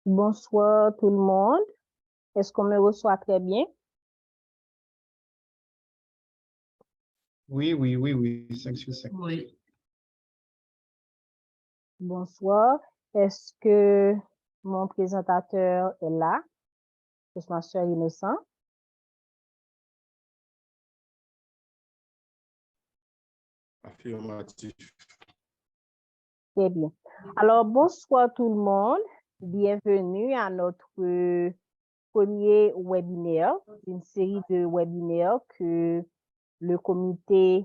Bonsoir tout le monde. Est-ce qu'on me reçoit très bien? Oui, oui, oui, oui, 5 sur 5. Oui. Bonsoir. Est-ce que mon présentateur est là? C'est ma soeur Innocent. Affirmatif. Très bien. Alors, bonsoir tout le monde. Bienvenue à notre premier webinaire, une série de webinaires que le comité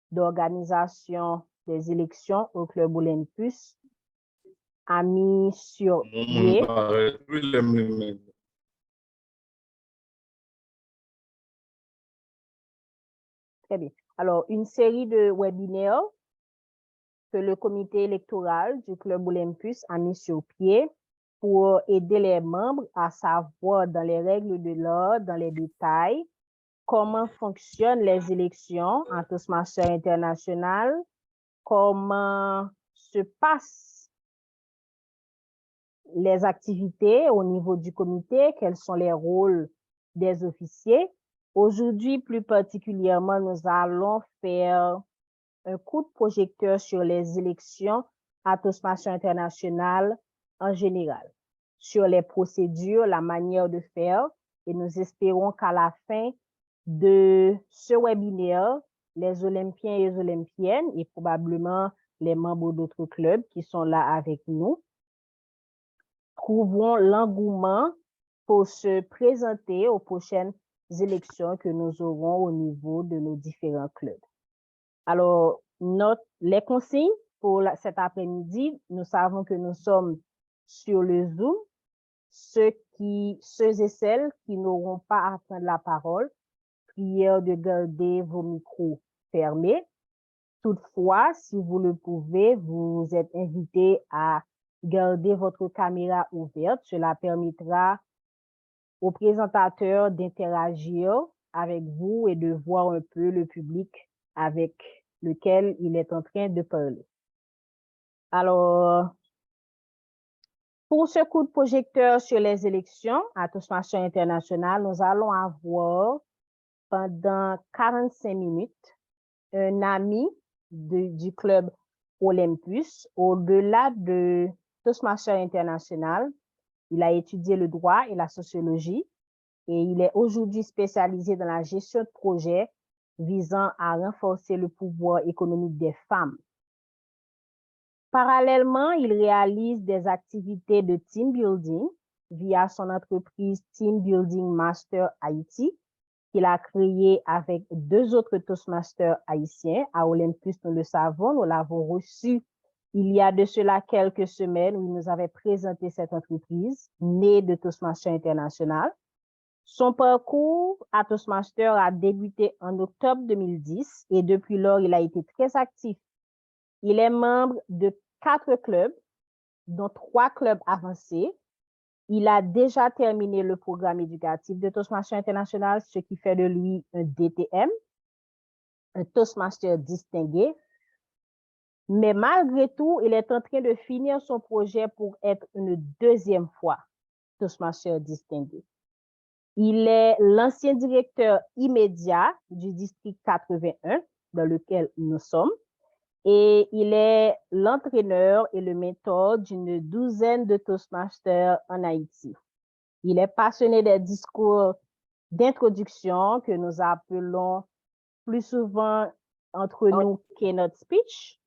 d'organisation des élections au Club Olympus a mis sur pied. Très bien. Alors, une série de webinaires que le comité électoral du Club Olympus a mis sur pied pour aider les membres à savoir dans les règles de l'art, dans les détails, comment fonctionnent les élections en Toastmasters international, comment se passent les activités au niveau du comité, quels sont les rôles des officiers. Aujourd'hui, plus particulièrement, nous allons faire un coup de projecteur sur les élections à Toastmasters international en général, sur les procédures, la manière de faire, et nous espérons qu'à la fin de ce webinaire, les Olympiens et les Olympiennes, et probablement les membres d'autres clubs qui sont là avec nous, trouveront l'engouement pour se présenter aux prochaines élections que nous aurons au niveau de nos différents clubs. Alors, les consignes pour cet après-midi, nous savons que nous sommes sur le Zoom. Ceux et celles qui n'auront pas à prendre la parole, prière de garder vos micros fermés. Toutefois, si vous le pouvez, vous êtes invité à garder votre caméra ouverte. Cela permettra au présentateur d'interagir avec vous et de voir un peu le public avec lequel il est en train de parler. Alors, pour ce coup de projecteur sur les élections à Toastmasters international, nous allons avoir pendant 45 minutes un ami du club Olympus. Au-delà de Toastmasters international, il a étudié le droit et la sociologie et il est aujourd'hui spécialisé dans la gestion de projets visant à renforcer le pouvoir économique des femmes. Parallèlement, il réalise des activités de team building via son entreprise Team Building Master Haïti, qu'il a créé avec 2 autres Toastmasters haïtiens à Olympus, nous le savons, nous l'avons reçu il y a de cela quelques semaines où il nous avait présenté cette entreprise née de Toastmasters International. Son parcours à Toastmasters a débuté en octobre 2010 et depuis lors, il a été très actif. Il est membre de 4 clubs, dont 3 clubs avancés. Il a déjà terminé le programme éducatif de Toastmasters International, ce qui fait de lui un DTM, un Toastmaster distingué. Mais malgré tout, il est en train de finir son projet pour être une 2e fois Toastmaster distingué. Il est l'ancien directeur immédiat du district 81 dans lequel nous sommes et il est l'entraîneur et le mentor d'une 12aine de Toastmasters en Haïti. Il est passionné des discours d'introduction que nous appelons plus souvent entre nous keynote speech.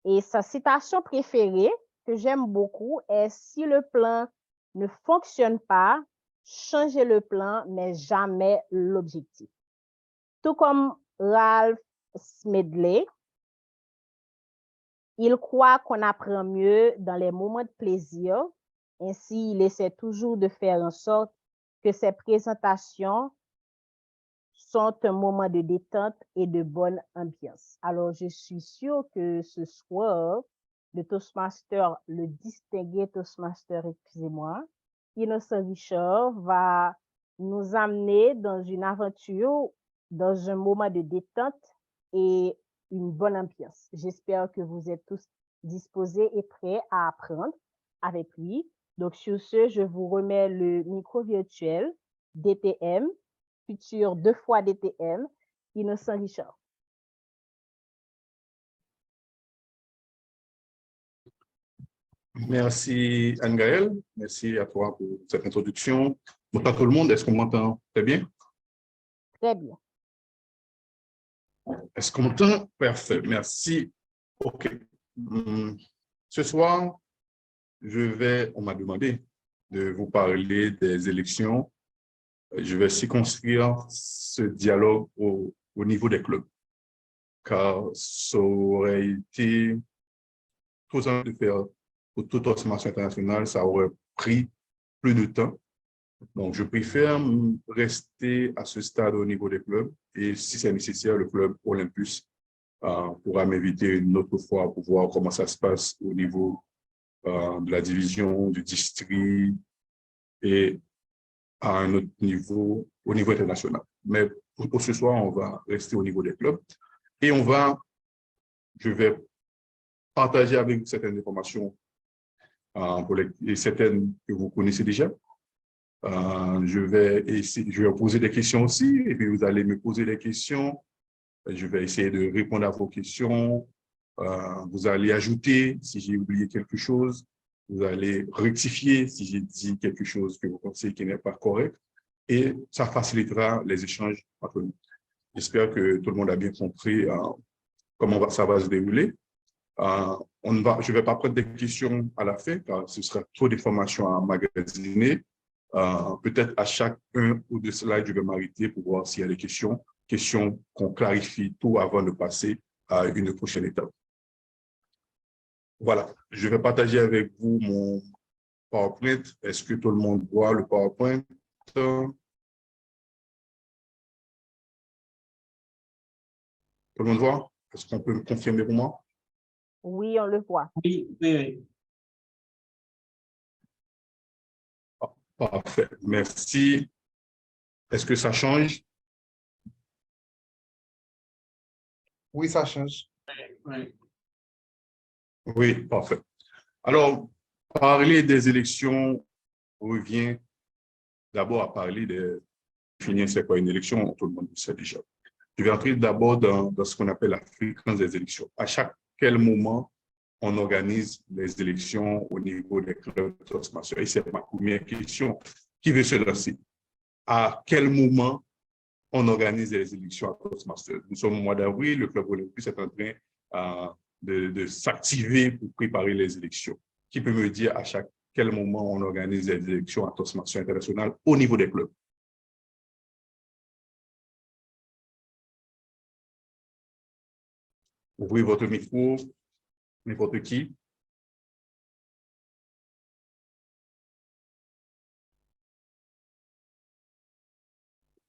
Et sa citation préférée que j'aime beaucoup est « Si le plan ne fonctionne pas, changez le plan, mais jamais l'objectif ». Tout comme Ralph Smedley, il croit qu'on apprend mieux dans les moments de plaisir. Ainsi, il essaie toujours de faire en sorte que ses présentations sont un moment de détente et de bonne ambiance. Alors, je suis sûre que ce soir, le Toastmaster, le distingué Toastmaster, excusez-moi, Innocent Richard va nous amener dans une aventure, dans un moment de détente et une bonne ambiance. J'espère que vous êtes tous disposés et prêts à apprendre avec lui. Donc, sur ce, je vous remets le micro virtuel DTM, futur 2 fois DTM, Innocent Richard. Merci Anne-Gaëlle, merci à toi pour cette introduction. Bonjour tout le monde, est-ce qu'on m'entend très bien? Très bien. Est-ce qu'on m'entend? Parfait, merci. OK. Ce soir, on m'a demandé de vous parler des élections. Je vais circonscrire ce dialogue au niveau des clubs, car ça aurait été trop simple de faire pour toute autre match international, ça aurait pris plus de temps. Donc, je préfère rester à ce stade au niveau des clubs et si c'est nécessaire, le club Olympus pourra m'inviter une autre fois pour voir comment ça se passe au niveau de la division, du district et à un autre niveau, au niveau international. Mais pour ce soir, on va rester au niveau des clubs et je vais partager avec vous certaines informations et certaines que vous connaissez déjà. Je vais poser des questions aussi et puis vous allez me poser des questions. Je vais essayer de répondre à vos questions. Vous allez ajouter si j'ai oublié quelque chose. Vous allez rectifier si j'ai dit quelque chose que vous pensez qui n'est pas correct. Et ça facilitera les échanges entre nous. J'espère que tout le monde a bien compris comment ça va se dérouler. Je ne vais pas prendre des questions à la fin, car ce sera trop d'informations à emmagasiner. Peut-être à chaque un ou deux slides, je vais m'arrêter pour voir s'il y a des questions qu'on clarifie tout avant de passer à une prochaine étape. Voilà, je vais partager avec vous mon PowerPoint. Est-ce que tout le monde voit le PowerPoint? Tout le monde voit? Est-ce qu'on peut me confirmer pour moi? Oui, on le voit. Oui, oui, oui. Parfait, merci. Est-ce que ça change? Oui, ça change. Oui. Oui, parfait. Alors, parler des élections revient d'abord à parler de définir c'est quoi une élection, tout le monde le sait déjà. Je vais entrer d'abord dans ce qu'on appelle la fréquence des élections. À quel moment on organise les élections au niveau des clubs de Toastmasters? Et c'est ma première question. Qui veut se lancer? À quel moment on organise les élections à Toastmasters? Nous sommes au mois d'avril, le club Olympus est en train de s'activer pour préparer les élections. Qui peut me dire à quel moment on organise les élections à Toastmasters International au niveau des clubs? Ouvrez votre micro, n'importe qui.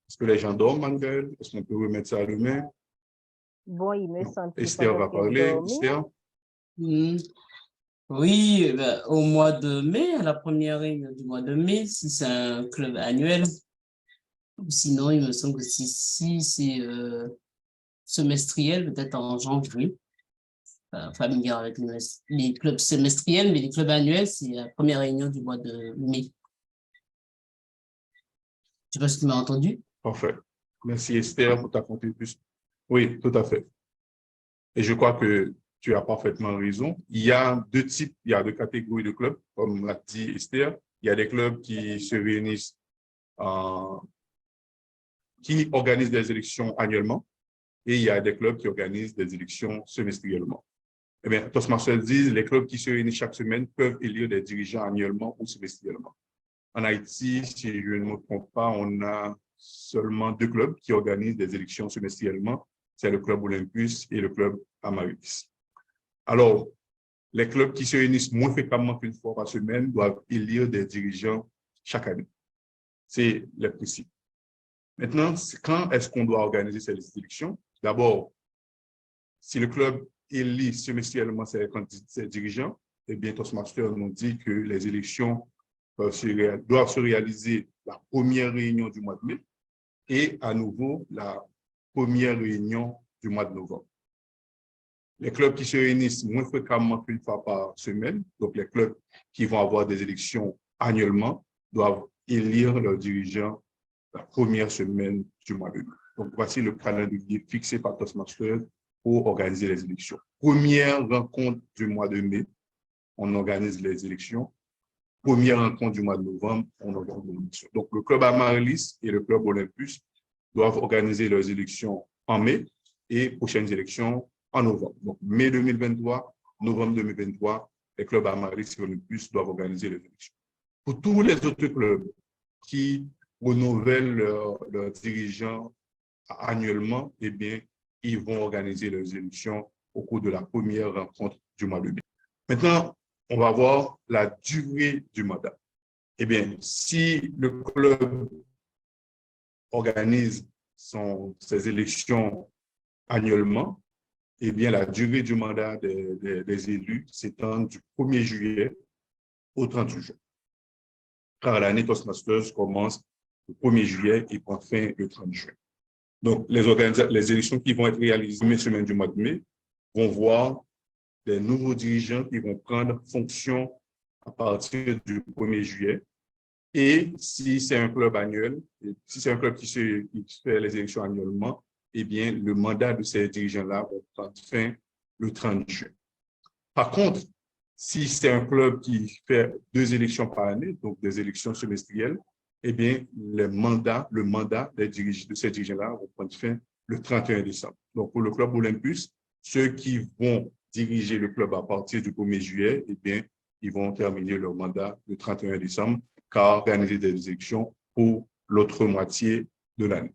Est-ce que les gens dorment, Manuel? Est-ce qu'on peut remettre ça à demain? Bon, il me Non. semble qu'ils sont Esther en va train de parler. dormir. Esther? Oui, ben, au mois de mai, à la première réunion du mois de mai, si c'est un club annuel. Sinon, il me semble que si c'est semestriel, peut-être en janvier. Familier avec les clubs semestriels, mais les clubs annuels, c'est la première réunion du mois de mai. Je ne sais pas si tu m'as entendu. Parfait. Merci Esther pour ta contribution. Oui, tout à fait. Et je crois que tu as parfaitement raison. Il y a deux catégories de clubs, comme l'a dit Esther. Il y a des clubs qui se réunissent, qui organisent des élections annuellement, et il y a des clubs qui organisent des élections semestriellement. Eh bien, Toastmasters dit les clubs qui se réunissent chaque semaine peuvent élire des dirigeants annuellement ou semestriellement. En Haïti, si je ne me trompe pas, on a seulement 2 clubs qui organisent des élections semestriellement. C'est le club Olympus et le club Amaryllis. Alors, les clubs qui se réunissent moins fréquemment qu'une fois par semaine doivent élire des dirigeants chaque année. C'est le principe. Maintenant, quand est-ce qu'on doit organiser ces élections? D'abord, si le club élit semestriellement ses dirigeants, eh bien, Toastmasters nous dit que les élections doivent se réaliser la première réunion du mois de mai et à nouveau la première réunion du mois de novembre. Les clubs qui se réunissent moins fréquemment qu'une fois par semaine, donc les clubs qui vont avoir des élections annuellement, doivent élire leurs dirigeants la première semaine du mois de mai. Donc, voici le calendrier fixé par Toastmasters pour organiser les élections. Première rencontre du mois de mai, on organise les élections. Première rencontre du mois de novembre, on organise les élections. Donc, le club Amaryllis et le club Olympus doivent organiser leurs élections en mai et prochaines élections en novembre. Donc, mai 2023, novembre 2023, les clubs Amaryllis et Olympus doivent organiser les élections. Pour tous les autres clubs qui renouvellent leurs dirigeants annuellement, eh bien, ils vont organiser leurs élections au cours de la première rencontre du mois de mai. Maintenant, on va voir la durée du mandat. Eh bien, si le club organise ses élections annuellement, eh bien, la durée du mandat des élus s'étend du 1er juillet au 30 juin. Car l'année Toastmasters commence le 1er juillet et prend fin le 30 juin. Donc, les élections qui vont être réalisées la semaine du mois de mai vont voir des nouveaux dirigeants qui vont prendre fonction à partir du 1er juillet. Et si c'est un club annuel, si c'est un club qui fait les élections annuellement, eh bien, le mandat de ces dirigeants-là va prendre fin le 30 juin. Par contre, si c'est un club qui fait 2 élections par année, donc des élections semestrielles, eh bien, le mandat de ces dirigeants-là va prendre fin le 31 décembre. Donc, pour le club Olympus, ceux qui vont diriger le club à partir du 1er juillet, eh bien, ils vont terminer leur mandat le 31 décembre, car organiser des élections pour l'autre moitié de l'année.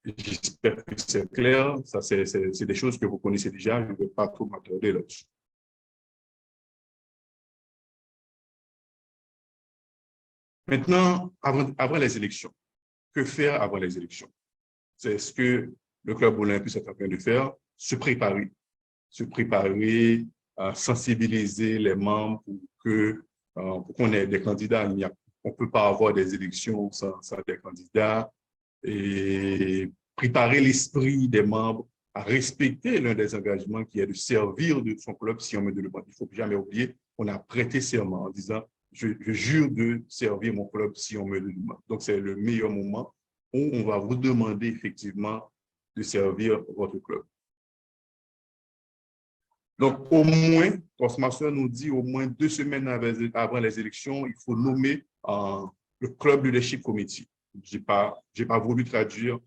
J'espère que c'est clair. Ça, c'est des choses que vous connaissez déjà. Je ne vais pas trop m'attarder là-dessus. Maintenant, avant les élections, que faire avant les élections? C'est ce que le club Olympus est en train de faire, se préparer, sensibiliser les membres pour qu'on ait des candidats. On ne peut pas avoir des élections sans des candidats, et préparer l'esprit des membres à respecter l'un des engagements qui est de servir de son club si on me demande. Il ne faut jamais oublier, on a prêté serment en disant je jure de servir mon club si on me le demande. Donc, c'est le meilleur moment où on va vous demander effectivement de servir votre club. Donc, au moins, Toastmasters nous dit au moins 2 semaines avant les élections, il faut nommer le Club Leadership Committee. Je n'ai pas voulu traduire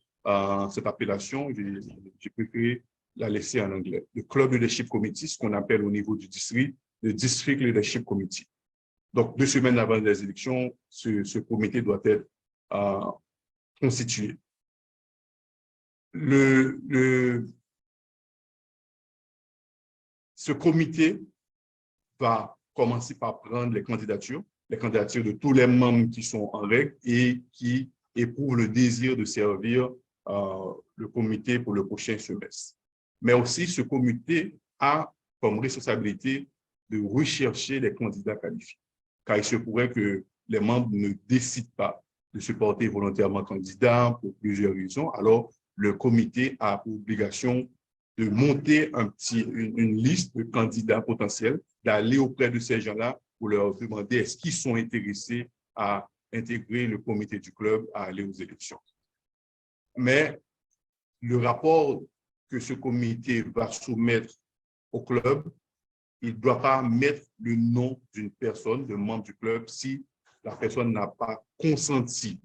cette appellation, j'ai préféré la laisser en anglais. Le Club Leadership Committee, ce qu'on appelle au niveau du district, le District Leadership Committee. Donc, 2 semaines avant les élections, ce comité doit être constitué. Ce comité va commencer par prendre les candidatures de tous les membres qui sont en règle et qui éprouvent le désir de servir le comité pour le prochain semestre. Mais aussi, ce comité a comme responsabilité de rechercher les candidats qualifiés. Car il se pourrait que les membres ne décident pas de se porter volontairement candidat pour plusieurs raisons. Alors, le comité a pour obligation de monter une liste de candidats potentiels, d'aller auprès de ces gens-là pour leur demander est-ce qu'ils sont intéressés à intégrer le comité du club à aller aux élections. Mais le rapport que ce comité va soumettre au club, il ne doit pas mettre le nom d'une personne, de membre du club, si la personne n'a pas consenti.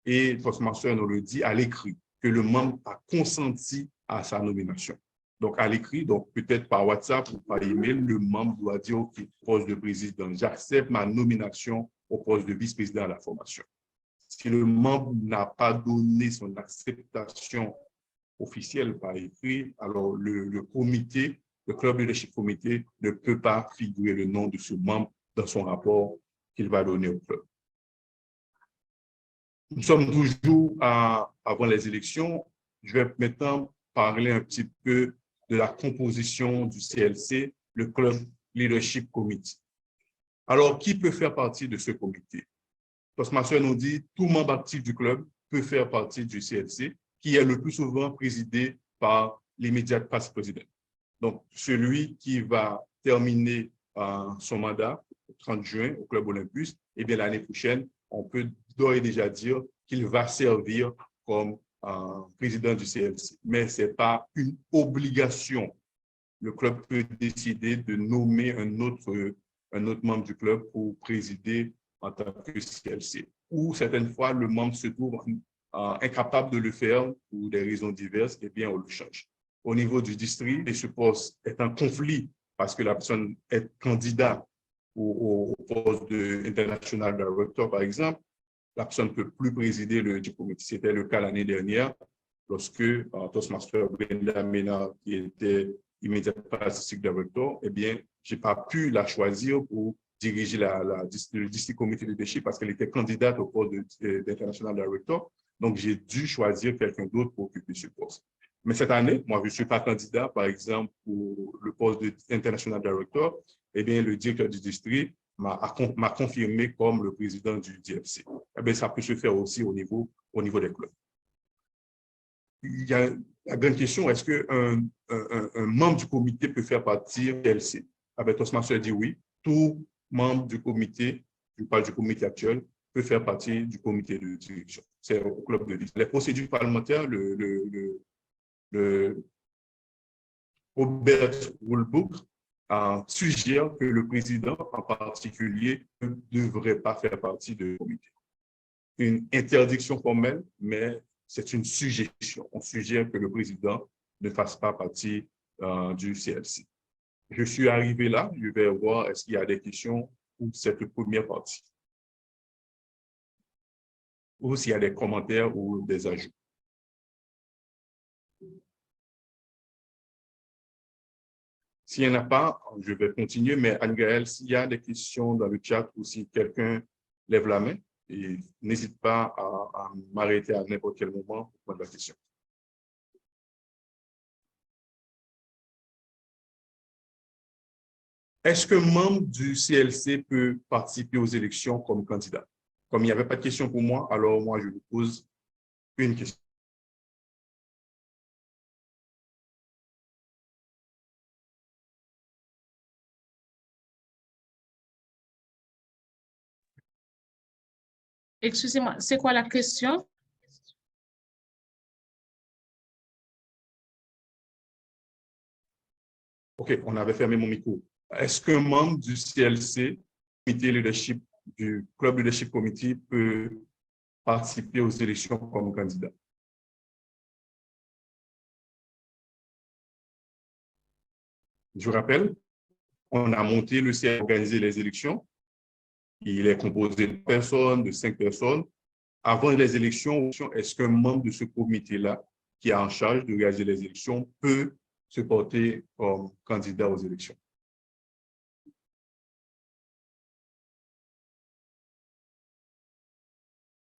Et Toastmasters nous le dit à l'écrit, que le membre a consenti à sa nomination. Donc, à l'écrit, donc peut-être par WhatsApp ou par email, le membre doit dire, OK, poste de président, j'accepte ma nomination au poste de vice-président à la formation. Si le membre n'a pas donné son acceptation officielle par écrit, alors le comité, le Club Leadership Committee ne peut pas figurer le nom de ce membre dans son rapport qu'il va donner au club. Nous sommes toujours avant les élections. Je vais maintenant parler un petit peu de la composition du CLC, le Club Leadership Committee. Alors, qui peut faire partie de ce comité? Toastmasters nous dit tout membre actif du club peut faire partie du CLC, qui est le plus souvent présidé par l'immédiat past président. Donc, celui qui va terminer son mandat le 30 juin au Club Olympus, eh bien, l'année prochaine, on peut d'ores et déjà dire qu'il va servir comme président du CLC. Mais ce n'est pas une obligation. Le club peut décider de nommer un autre membre du club pour présider en tant que CLC. Ou certaines fois, le membre se trouve incapable de le faire pour des raisons diverses, eh bien, on le change. Au niveau du district, et ce poste est en conflit parce que la personne est candidat au poste d'International Director, par exemple, la personne ne peut plus présider le comité. C'était le cas l'année dernière lorsque Toastmaster Brenda Mena, qui était Immediate District Director, eh bien, je n'ai pas pu la choisir pour diriger le District Committee Leadership parce qu'elle était candidate au poste d'International Director. Donc, j'ai dû choisir quelqu'un d'autre pour occuper ce poste. Mais cette année, moi, je ne suis pas candidat, par exemple, pour le poste d'International Director. Eh bien, le directeur du district m'a confirmé comme le président du DFC. Eh bien, ça peut se faire aussi au niveau des clubs. Il y a la grande question, est-ce qu'un membre du comité peut faire partie du DLC? Toastmaster dit oui, tout membre du comité, je parle du comité actuel, peut faire partie du comité de direction. C'est au club de vie. Les procédures parlementaires, le Robert Woolbook suggère que le président en particulier ne devrait pas faire partie du comité. Une interdiction formelle, mais c'est une suggestion. On suggère que le président ne fasse pas partie du CLC. Je suis arrivé là, je vais voir est-ce qu'il y a des questions pour cette première partie. Ou s'il y a des commentaires ou des ajouts. S'il n'y en a pas, je vais continuer, mais Anne-Gaëlle, s'il y a des questions dans le chat ou si quelqu'un lève la main, n'hésite pas à m'arrêter à n'importe quel moment pour prendre la question. Est-ce qu'un membre du CLC peut participer aux élections comme candidat? Comme il n'y avait pas de question pour moi, alors moi, je vous pose une question. Excusez-moi, c'est quoi la question? OK, on avait fermé mon micro. Est-ce qu'un membre du CLC, du Club Leadership Committee, peut participer aux élections comme candidat? Je rappelle, on a monté le CLC pour organiser les élections. Il est composé de personnes, de 5 personnes. Avant les élections, est-ce qu'un membre de ce comité-là, qui est en charge de réaliser les élections, peut se porter comme candidat aux élections?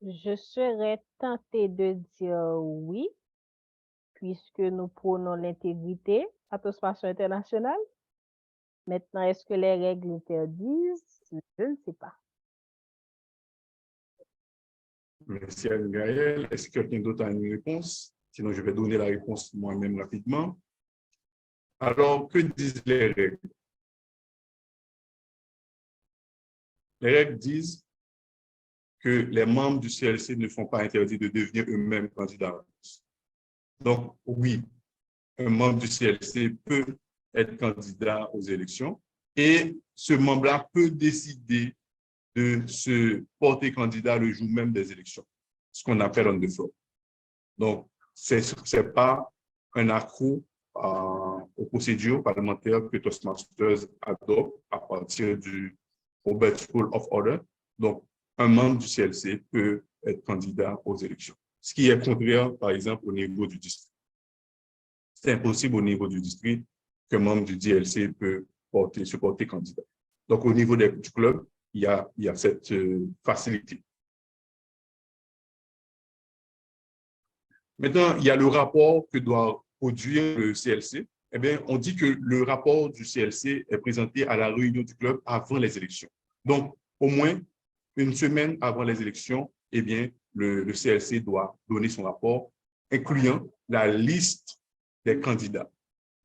Je serais tentée de dire oui, puisque nous prônons l'intégrité à Toastmasters International. Maintenant, est-ce que les règles interdisent? Je ne sais pas. Merci Anne-Gaëlle. Est-ce que quelqu'un d'autre a une réponse? Sinon, je vais donner la réponse moi-même rapidement. Alors, que disent les règles? Les règles disent que les membres du CLC ne sont pas interdits de devenir eux-mêmes candidats. Donc, oui, un membre du CLC peut être candidat aux élections et ce membre-là peut décider de se porter candidat le jour même des élections, ce qu'on appelle on the floor. Donc, ce n'est pas un accroc aux procédures parlementaires que Toastmasters adopte à partir du Robert Rule of Order. Donc, un membre du CLC peut être candidat aux élections, ce qui est contraire, par exemple, au niveau du district. C'est impossible au niveau du district qu'un membre du DLC peut se porter candidat. Donc, au niveau du club, il y a cette facilité. Maintenant, il y a le rapport que doit produire le CLC. Eh bien, on dit que le rapport du CLC est présenté à la réunion du club avant les élections. Donc, au moins une semaine avant les élections, eh bien, le CLC doit donner son rapport, incluant la liste des candidats.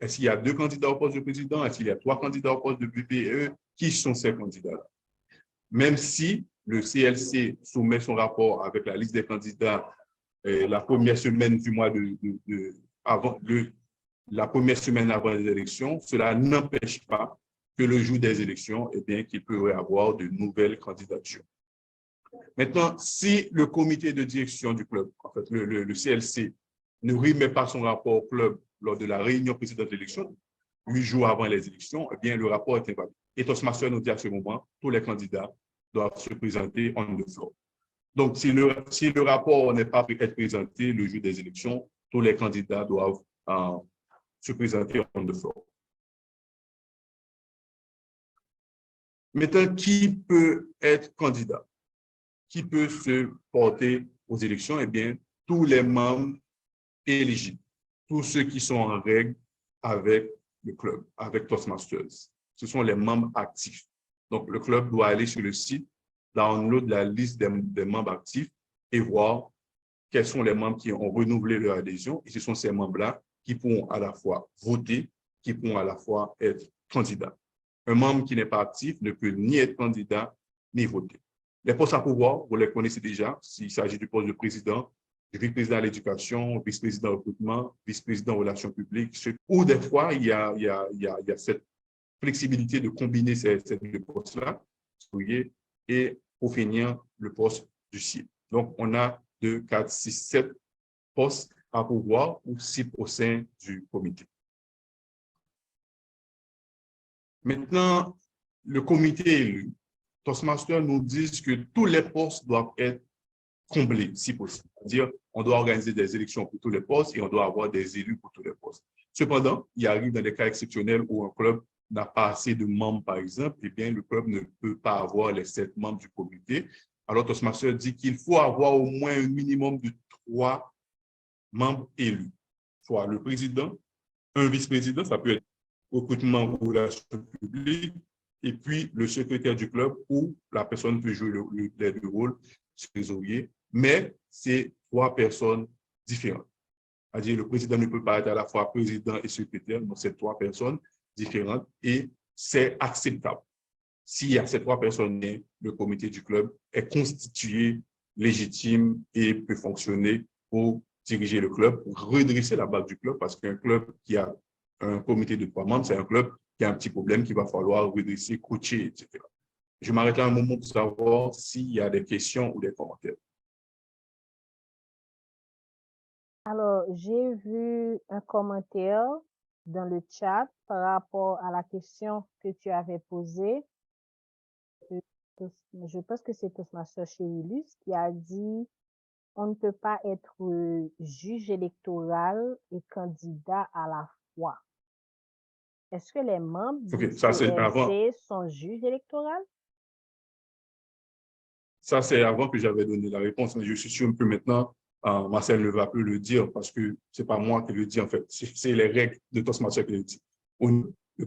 Est-ce qu'il y a 2 candidats au poste de président? Est-ce qu'il y a 3 candidats au poste de BPE? Qui sont ces candidats-là? Même si le CLC soumet son rapport avec la liste des candidats la première semaine du mois la première semaine avant les élections, cela n'empêche pas que le jour des élections, eh bien, qu'il peut y avoir de nouvelles candidatures. Maintenant, si le comité de direction du club, en fait, le CLC, ne remet pas son rapport au club lors de la réunion précédente de l'élection, 8 jours avant les élections, eh bien, le rapport est invalide. Et Toastmaster nous dit à ce moment, tous les candidats doivent se présenter on the floor. Donc, si le rapport n'est pas être présenté le jour des élections, tous les candidats doivent se présenter on the floor. Maintenant, qui peut être candidat? Qui peut se porter aux élections? Eh bien, tous les membres éligibles, tous ceux qui sont en règle avec le club, avec Toastmasters. Ce sont les membres actifs. Donc, le club doit aller sur le site, download la liste des membres actifs et voir quels sont les membres qui ont renouvelé leur adhésion. Et ce sont ces membres-là qui pourront à la fois voter, qui pourront à la fois être candidats. Un membre qui n'est pas actif ne peut ni être candidat, ni voter. Les postes à pouvoir, vous les connaissez déjà, s'il s'agit du poste de président, du vice-président à l'éducation, vice-président au recrutement, vice-président aux relations publiques, ou des fois, il y a cette flexibilité de combiner ces 2 postes-là, et pour finir, le poste du CIE. Donc, on a 2, 4, 6, 7 postes à pouvoir ou 6 au sein du comité. Maintenant, le comité élu, Toastmasters nous disent que tous les postes doivent être comblés, si possible. C'est-à-dire, on doit organiser des élections pour tous les postes et on doit avoir des élus pour tous les postes. Cependant, il arrive dans des cas exceptionnels où un club n'a pas assez de membres, par exemple, eh bien, le club ne peut pas avoir les 7 membres du comité. Alors, Toastmasters dit qu'il faut avoir au moins un minimum de 3 membres élus, soit le président, un vice-président, ça peut être recrutement ou relations publiques, et puis le secrétaire du club où la personne peut jouer les 2 rôles, trésorier, mais c'est 3 personnes différentes. C'est-à-dire le président ne peut pas être à la fois président et secrétaire, donc c'est 3 personnes différentes et c'est acceptable. S'il y a ces 3 personnes, le comité du club est constitué, légitime et peut fonctionner pour diriger le club, pour redresser la base du club, parce qu'un club qui a un comité de 3 membres, c'est un club qui a un petit problème qu'il va falloir redresser, coacher, etc. Je m'arrête là un moment pour savoir s'il y a des questions ou des commentaires. Alors, j'ai vu un commentaire dans le chat par rapport à la question que tu avais posée. Je pense que c'est Toastmaster Cherilus qui a dit on ne peut pas être juge électoral et candidat à la fois. Est-ce que les membres du CLC sont juges électoraux? Ça, c'est avant que j'avais donné la réponse, mais je suis sûr que maintenant, Marcel ne va plus le dire parce que ce n'est pas moi qui le dis, en fait. C'est les règles de Toastmasters qui le dit. Le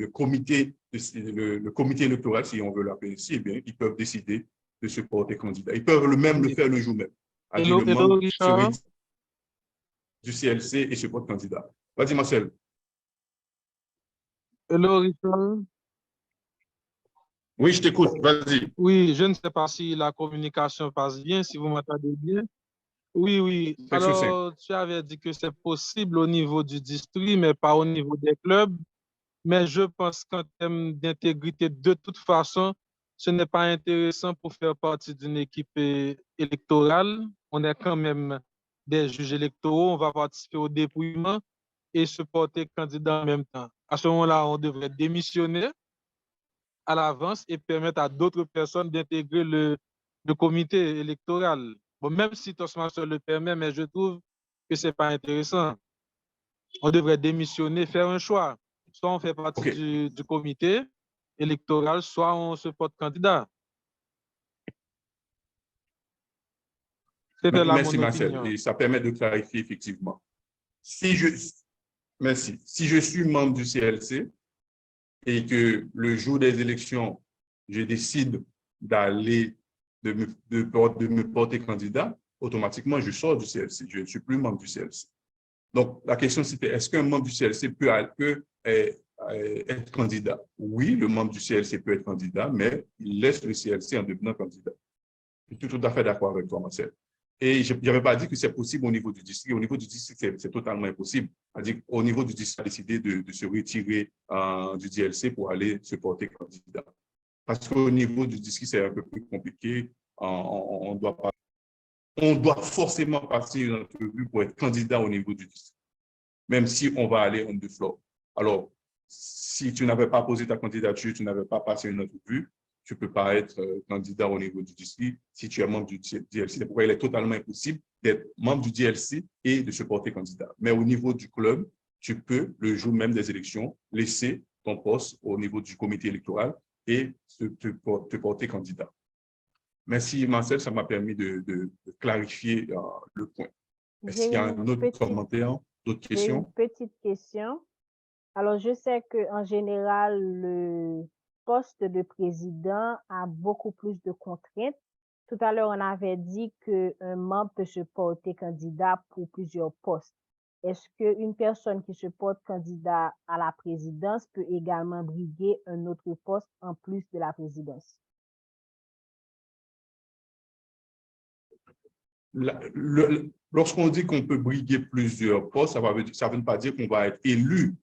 comité électoral, si on veut l'appeler ici, eh bien, ils peuvent décider de se porter candidat. Ils peuvent même le faire le jour même. Hello, Richard. Du CLC et se porte candidat. Vas-y, Marcel. Hello, Richard. Oui, je t'écoute, vas-y. Oui, je ne sais pas si la communication passe bien, si vous m'entendez bien. Oui. Alors, tu avais dit que c'est possible au niveau du district, mais pas au niveau des clubs. Mais je pense qu'en termes d'intégrité, de toute façon, ce n'est pas intéressant pour faire partie d'une équipe électorale. On est quand même des juges électoraux, on va participer au dépouillement et se porter candidat en même temps. À ce moment-là, on devrait démissionner à l'avance et permettre à d'autres personnes d'intégrer le comité électoral. Bon, même si Toastmasters le permet, mais je trouve que ce n'est pas intéressant. On devrait démissionner, faire un choix. Soit on fait partie du comité électoral, soit on se porte candidat. C'était là mon opinion. Merci, Marcel. Et ça permet de clarifier effectivement. Si je suis membre du CLC et que le jour des élections, je décide d'aller, de me porter candidat, automatiquement, je sors du CLC. Je ne suis plus membre du CLC. Donc, la question, c'était, est-ce qu'un membre du CLC peut être candidat? Oui, le membre du CLC peut être candidat, mais il laisse le CLC en devenant candidat. Je suis tout à fait d'accord avec toi, Marcel. Et je n'avais pas dit que c'est possible au niveau du district. Au niveau du district, c'est totalement impossible. C'est-à-dire qu'au niveau du district, on a décidé de se retirer du DLC pour aller se porter candidat. Parce qu'au niveau du district, c'est un peu plus compliqué. On doit forcément passer une entrevue pour être candidat au niveau du district, même si on va aller on the floor. Alors, si tu n'avais pas posé ta candidature, tu n'avais pas passé une entrevue, tu ne peux pas être candidat au niveau du district si tu es membre du DLC. C'est pourquoi il est totalement impossible d'être membre du DLC et de se porter candidat. Mais au niveau du club, tu peux, le jour même des élections, laisser ton poste au niveau du comité électoral et te porter candidat. Merci, Marcel, ça m'a permis de clarifier le point. Est-ce qu'il y a un autre commentaire, d'autres questions? Une petite question. Alors, je sais qu'en général, le poste de président a beaucoup plus de contraintes. Tout à l'heure, on avait dit qu'un membre peut se porter candidat pour plusieurs postes. Est-ce qu'une personne qui se porte candidat à la présidence peut également briguer un autre poste en plus de la présidence? Lorsqu'on dit qu'on peut briguer plusieurs postes, ça ne veut pas dire qu'on va être élu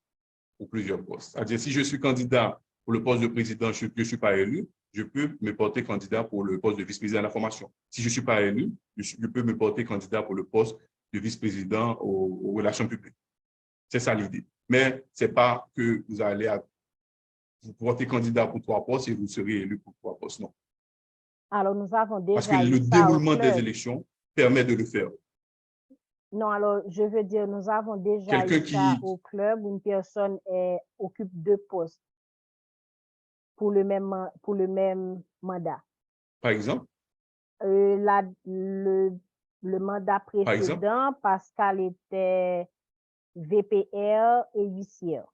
pour plusieurs postes. C'est-à-dire, si je suis candidat pour le poste de président, je ne suis pas élu, je peux me porter candidat pour le poste de vice-président de la formation. Si je ne suis pas élu, je peux me porter candidat pour le poste de vice-président aux relations publiques. C'est ça l'idée. Mais ce n'est pas que vous allez vous porter candidat pour 3 postes et vous serez élu pour 3 postes, non. Alors, nous avons déjà parce que le déroulement des élections permet de le faire. Non, alors, je veux dire, nous avons déjà eu ça au club, une personne occupe 2 postes pour le même mandat. Par exemple? Le mandat précédent, Pascal était VPR et huissière.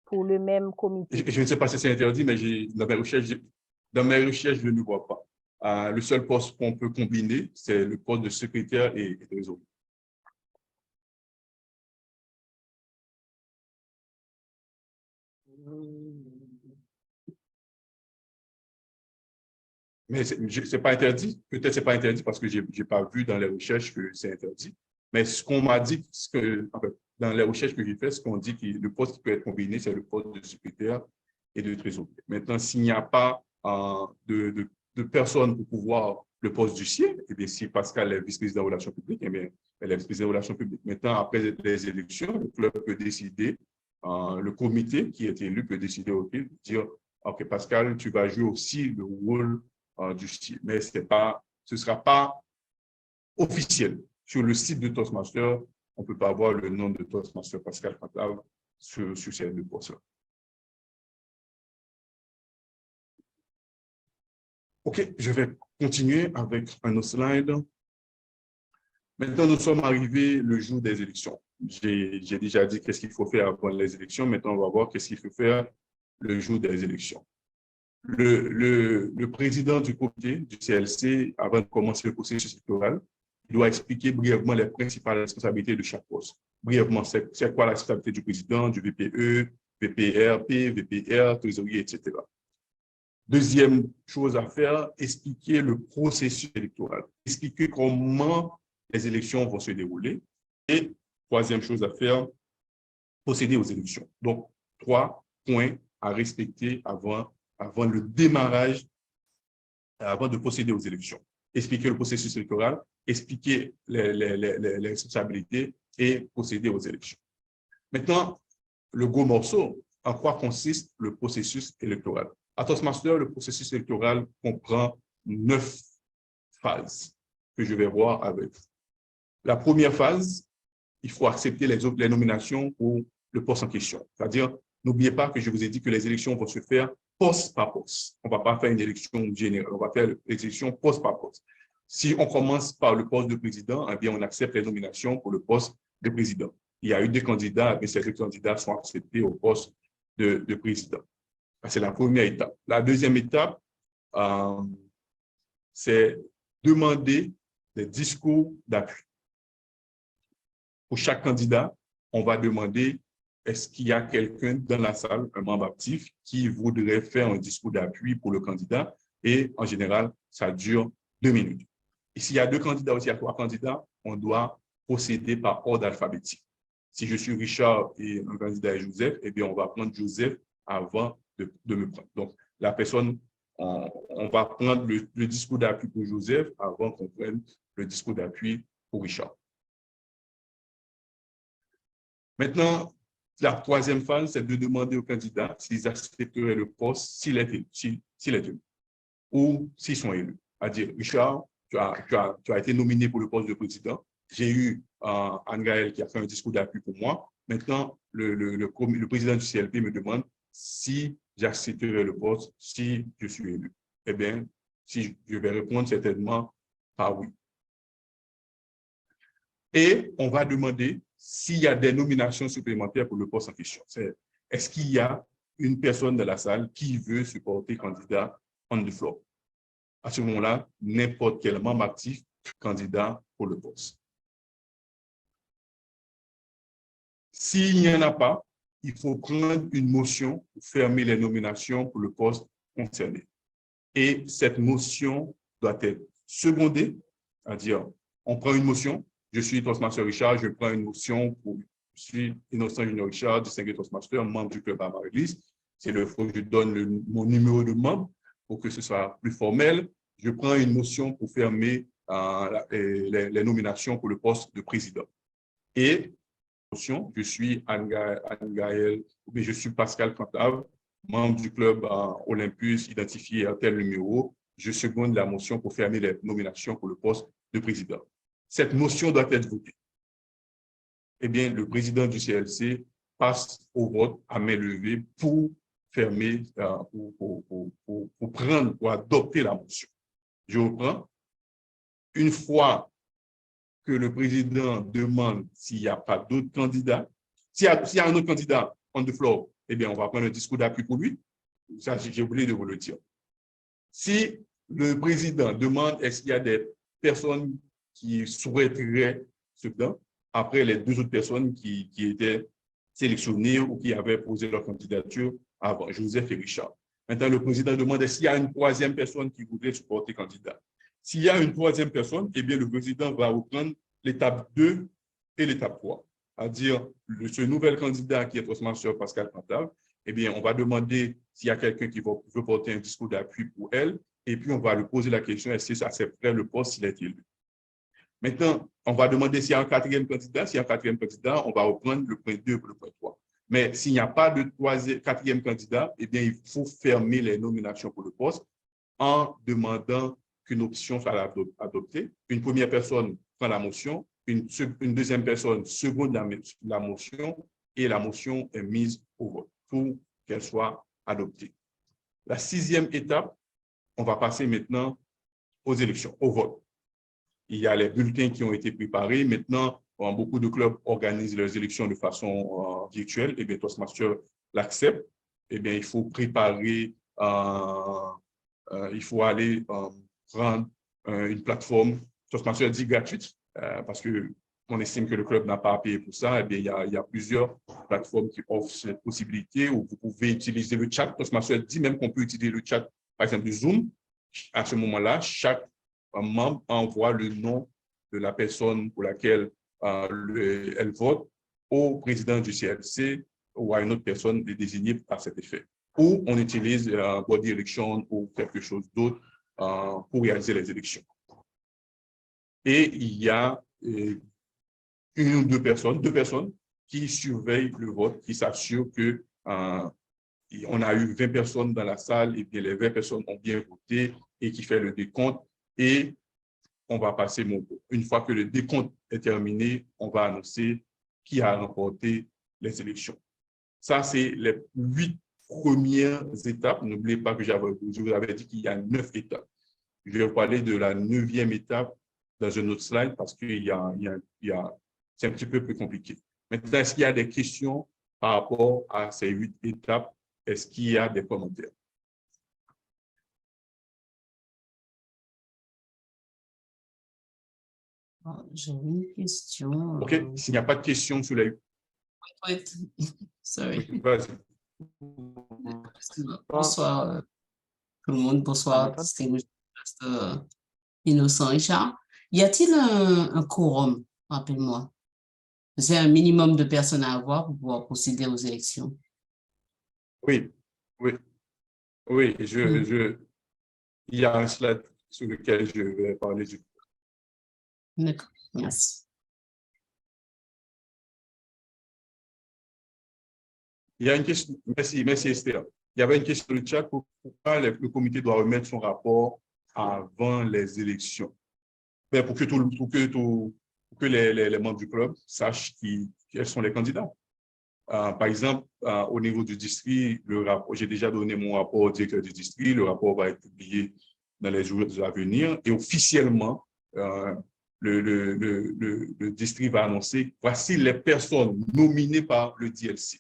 Pour le même comité. Je ne sais pas si c'est interdit, mais dans mes recherches, je ne vois pas. Le seul poste qu'on peut combiner, c'est le poste de secrétaire et trésorier. Mais ce n'est pas interdit. Peut-être ce n'est pas interdit parce que je n'ai pas vu dans les recherches que c'est interdit. Mais ce qu'on m'a dit, dans les recherches que j'ai faites, ce qu'on dit que le poste qui peut être combiné, c'est le poste de secrétaire et de trésorier. Maintenant, s'il n'y a pas de personne pour pouvoir le poste d'huissier, eh bien, si Pascal est vice-président des relations publiques, eh bien, elle est vice-président des relations publiques. Maintenant, après les élections, le club peut décider, le comité qui est élu peut décider, OK, dire, OK, Pascal, tu vas jouer aussi le rôle d'huissier. Mais ce ne sera pas officiel. Sur le site de Toastmaster, on ne peut pas avoir le nom de Toastmaster Pascal Cantave sur ces 2 postes-là. OK, je vais continuer avec un autre slide. Maintenant, nous sommes arrivés le jour des élections. J'ai déjà dit qu'est-ce qu'il faut faire avant les élections. Maintenant, on va voir qu'est-ce qu'il faut faire le jour des élections. Le président du comité du CLC, avant de commencer le processus électoral, il doit expliquer brièvement les principales responsabilités de chaque poste. Brièvement, c'est quoi la responsabilité du président, du VPE, VPRP, VPR, trésorier, etc. Deuxième chose à faire, expliquer le processus électoral, expliquer comment les élections vont se dérouler. Et troisième chose à faire, procéder aux élections. Donc, 3 points à respecter avant le démarrage, avant de procéder aux élections. Expliquer le processus électoral, expliquer les responsabilités et procéder aux élections. Maintenant, le gros morceau, en quoi consiste le processus électoral? À Toastmaster, le processus électoral comprend 9 phases que je vais voir avec vous. La première phase, il faut accepter les nominations pour le poste en question. C'est-à-dire, n'oubliez pas que je vous ai dit que les élections vont se faire poste par poste. On ne va pas faire une élection générale, on va faire l'élection poste par poste. Si on commence par le poste de président, eh bien, on accepte les nominations pour le poste de président. Il y a eu 2 candidats, mais ces 2 candidats sont acceptés au poste de président. C'est la première étape. La deuxième étape, c'est demander des discours d'appui. Pour chaque candidat, on va demander est-ce qu'il y a quelqu'un dans la salle, un membre actif, qui voudrait faire un discours d'appui pour le candidat. Et en général, ça dure 2 minutes. Et s'il y a 2 candidats ou s'il y a 3 candidats, on doit procéder par ordre alphabétique. Si je suis Richard et un candidat est Joseph, eh bien, on va prendre Joseph avant de me prendre. Donc, la personne, on va prendre le discours d'appui pour Joseph avant qu'on prenne le discours d'appui pour Richard. Maintenant, la troisième phase, c'est de demander aux candidats s'ils accepteraient le poste s'il est élu ou s'ils sont élus. C'est-à-dire, Richard, tu as été nominé pour le poste de président. J'ai eu Anne-Gaëlle qui a fait un discours d'appui pour moi. Maintenant, le président du CLP me demande si j'accepterai le poste si je suis élu. Eh bien, si je vais répondre certainement par oui. Et on va demander s'il y a des nominations supplémentaires pour le poste en question. Est-ce qu'il y a une personne de la salle qui veut se porter candidat on the floor? À ce moment-là, n'importe quel membre actif candidat pour le poste. S'il n'y en a pas, il faut prendre une motion pour fermer les nominations pour le poste concerné. Et cette motion doit être secondée, c'est-à-dire, on prend une motion, je suis Toastmaster Richard, je prends une motion pour, je suis Innocent Junior Richard, distingué Toastmaster, membre du club à Marie-Lise. C'est le fois que je donne mon numéro de membre pour que ce soit plus formel. Je prends une motion pour fermer les nominations pour le poste de président. Et je suis Anne-Gaëlle, je suis Pascal Cantave, membre du club Olympus, identifié à tel numéro. Je seconde la motion pour fermer les nominations pour le poste de président. Cette motion doit être votée. Eh bien, le président du CLC passe au vote à main levée pour fermer, pour prendre, pour adopter la motion. Je reprends. Une fois que le président demande s'il n'y a pas d'autres candidats, s'il y a un autre candidat on the floor, eh bien, on va prendre un discours d'appui pour lui. Ça, j'ai oublié de vous le dire. Si le président demande est-ce qu'il y a des personnes qui souhaiteraient ce plan, après les 2 autres personnes qui étaient sélectionnées ou qui avaient posé leur candidature avant, Joseph et Richard. Maintenant, le président demande est-ce qu'il y a une 3e personne qui voudrait se porter candidat. S'il y a une 3e personne, eh bien, le président va reprendre l'étape 2 et l'étape 3. C'est-à-dire, ce nouvel candidat qui est Toastmaster Pascal Cantave, eh bien, on va demander s'il y a quelqu'un qui veut porter un discours d'appui pour elle, et puis on va lui poser la question, est-ce qu'il accepterait le poste s'il est élu? Maintenant, on va demander s'il y a un 4e candidat. S'il y a un 4e candidat, on va reprendre le point 2 pour le point 3. Mais s'il n'y a pas de 4e candidat, eh bien, il faut fermer les nominations pour le poste en demandant qu'une option soit adoptée. Une première personne prend la motion, une 2e personne seconde la motion et la motion est mise au vote pour qu'elle soit adoptée. La 6e étape, on va passer maintenant aux élections, au vote. Il y a les bulletins qui ont été préparés. Maintenant, beaucoup de clubs organisent leurs élections de façon virtuelle. Eh bien, Toastmaster l'accepte. Eh bien, il faut préparer, il faut aller prendre une plateforme, Toastmaster dit gratuite, parce qu'on estime que le club n'a pas à payer pour ça. Eh bien, il y a plusieurs plateformes qui offrent cette possibilité où vous pouvez utiliser le chat. Toastmaster dit même qu'on peut utiliser le chat, par exemple, du Zoom. À ce moment-là, chaque membre envoie le nom de la personne pour laquelle elle vote au président du CLC ou à une autre personne désignée à cet effet. Ou on utilise body election ou quelque chose d'autre pour réaliser les élections. Et il y a une ou deux personnes qui surveillent le vote, qui s'assurent que on a eu 20 personnes dans la salle et bien les 20 personnes ont bien voté et qui fait le décompte. Et on va passer, une fois que le décompte est terminé, on va annoncer qui a remporté les élections. Ça, c'est les 8 premières étapes. N'oubliez pas que je vous avais dit qu'il y a 9 étapes. Je vais vous parler de la 9e étape dans un autre slide parce que c'est un petit peu plus compliqué. Maintenant, est-ce qu'il y a des questions par rapport à ces 8 étapes? Est-ce qu'il y a des commentaires? J'avais une question. OK, s'il n'y a pas de questions sur les... Wait. Sorry. Oui, vas-y. Bonsoir tout le monde. Bonsoir, distinguished pasteur Innocent Richard. Y a-t-il un quorum, rappelle-moi? C'est un minimum de personnes à avoir pour pouvoir procéder aux élections. Oui, oui, oui, il y a un slide sur lequel je vais parler du... D'accord, merci. Il y a une question, merci Esther. Il y avait une question sur le chat, pourquoi le comité doit remettre son rapport avant les élections? Ben, pour que les membres du club sachent quels sont les candidats. Par exemple, au niveau du district, j'ai déjà donné mon rapport au directeur du district, le rapport va être publié dans les jours à venir et officiellement, le district va annoncer voici les personnes nominées par le DLC.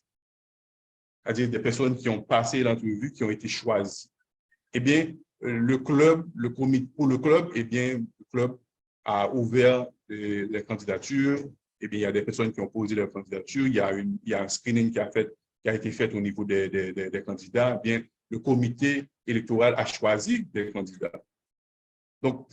C'est-à-dire des personnes qui ont passé l'entrevue, qui ont été choisies. Eh bien, pour le club, eh bien, le club a ouvert les candidatures. Eh bien, il y a des personnes qui ont posé leur candidature. Il y a un screening qui a été fait au niveau des candidats. Eh bien, le comité électoral a choisi des candidats. Donc,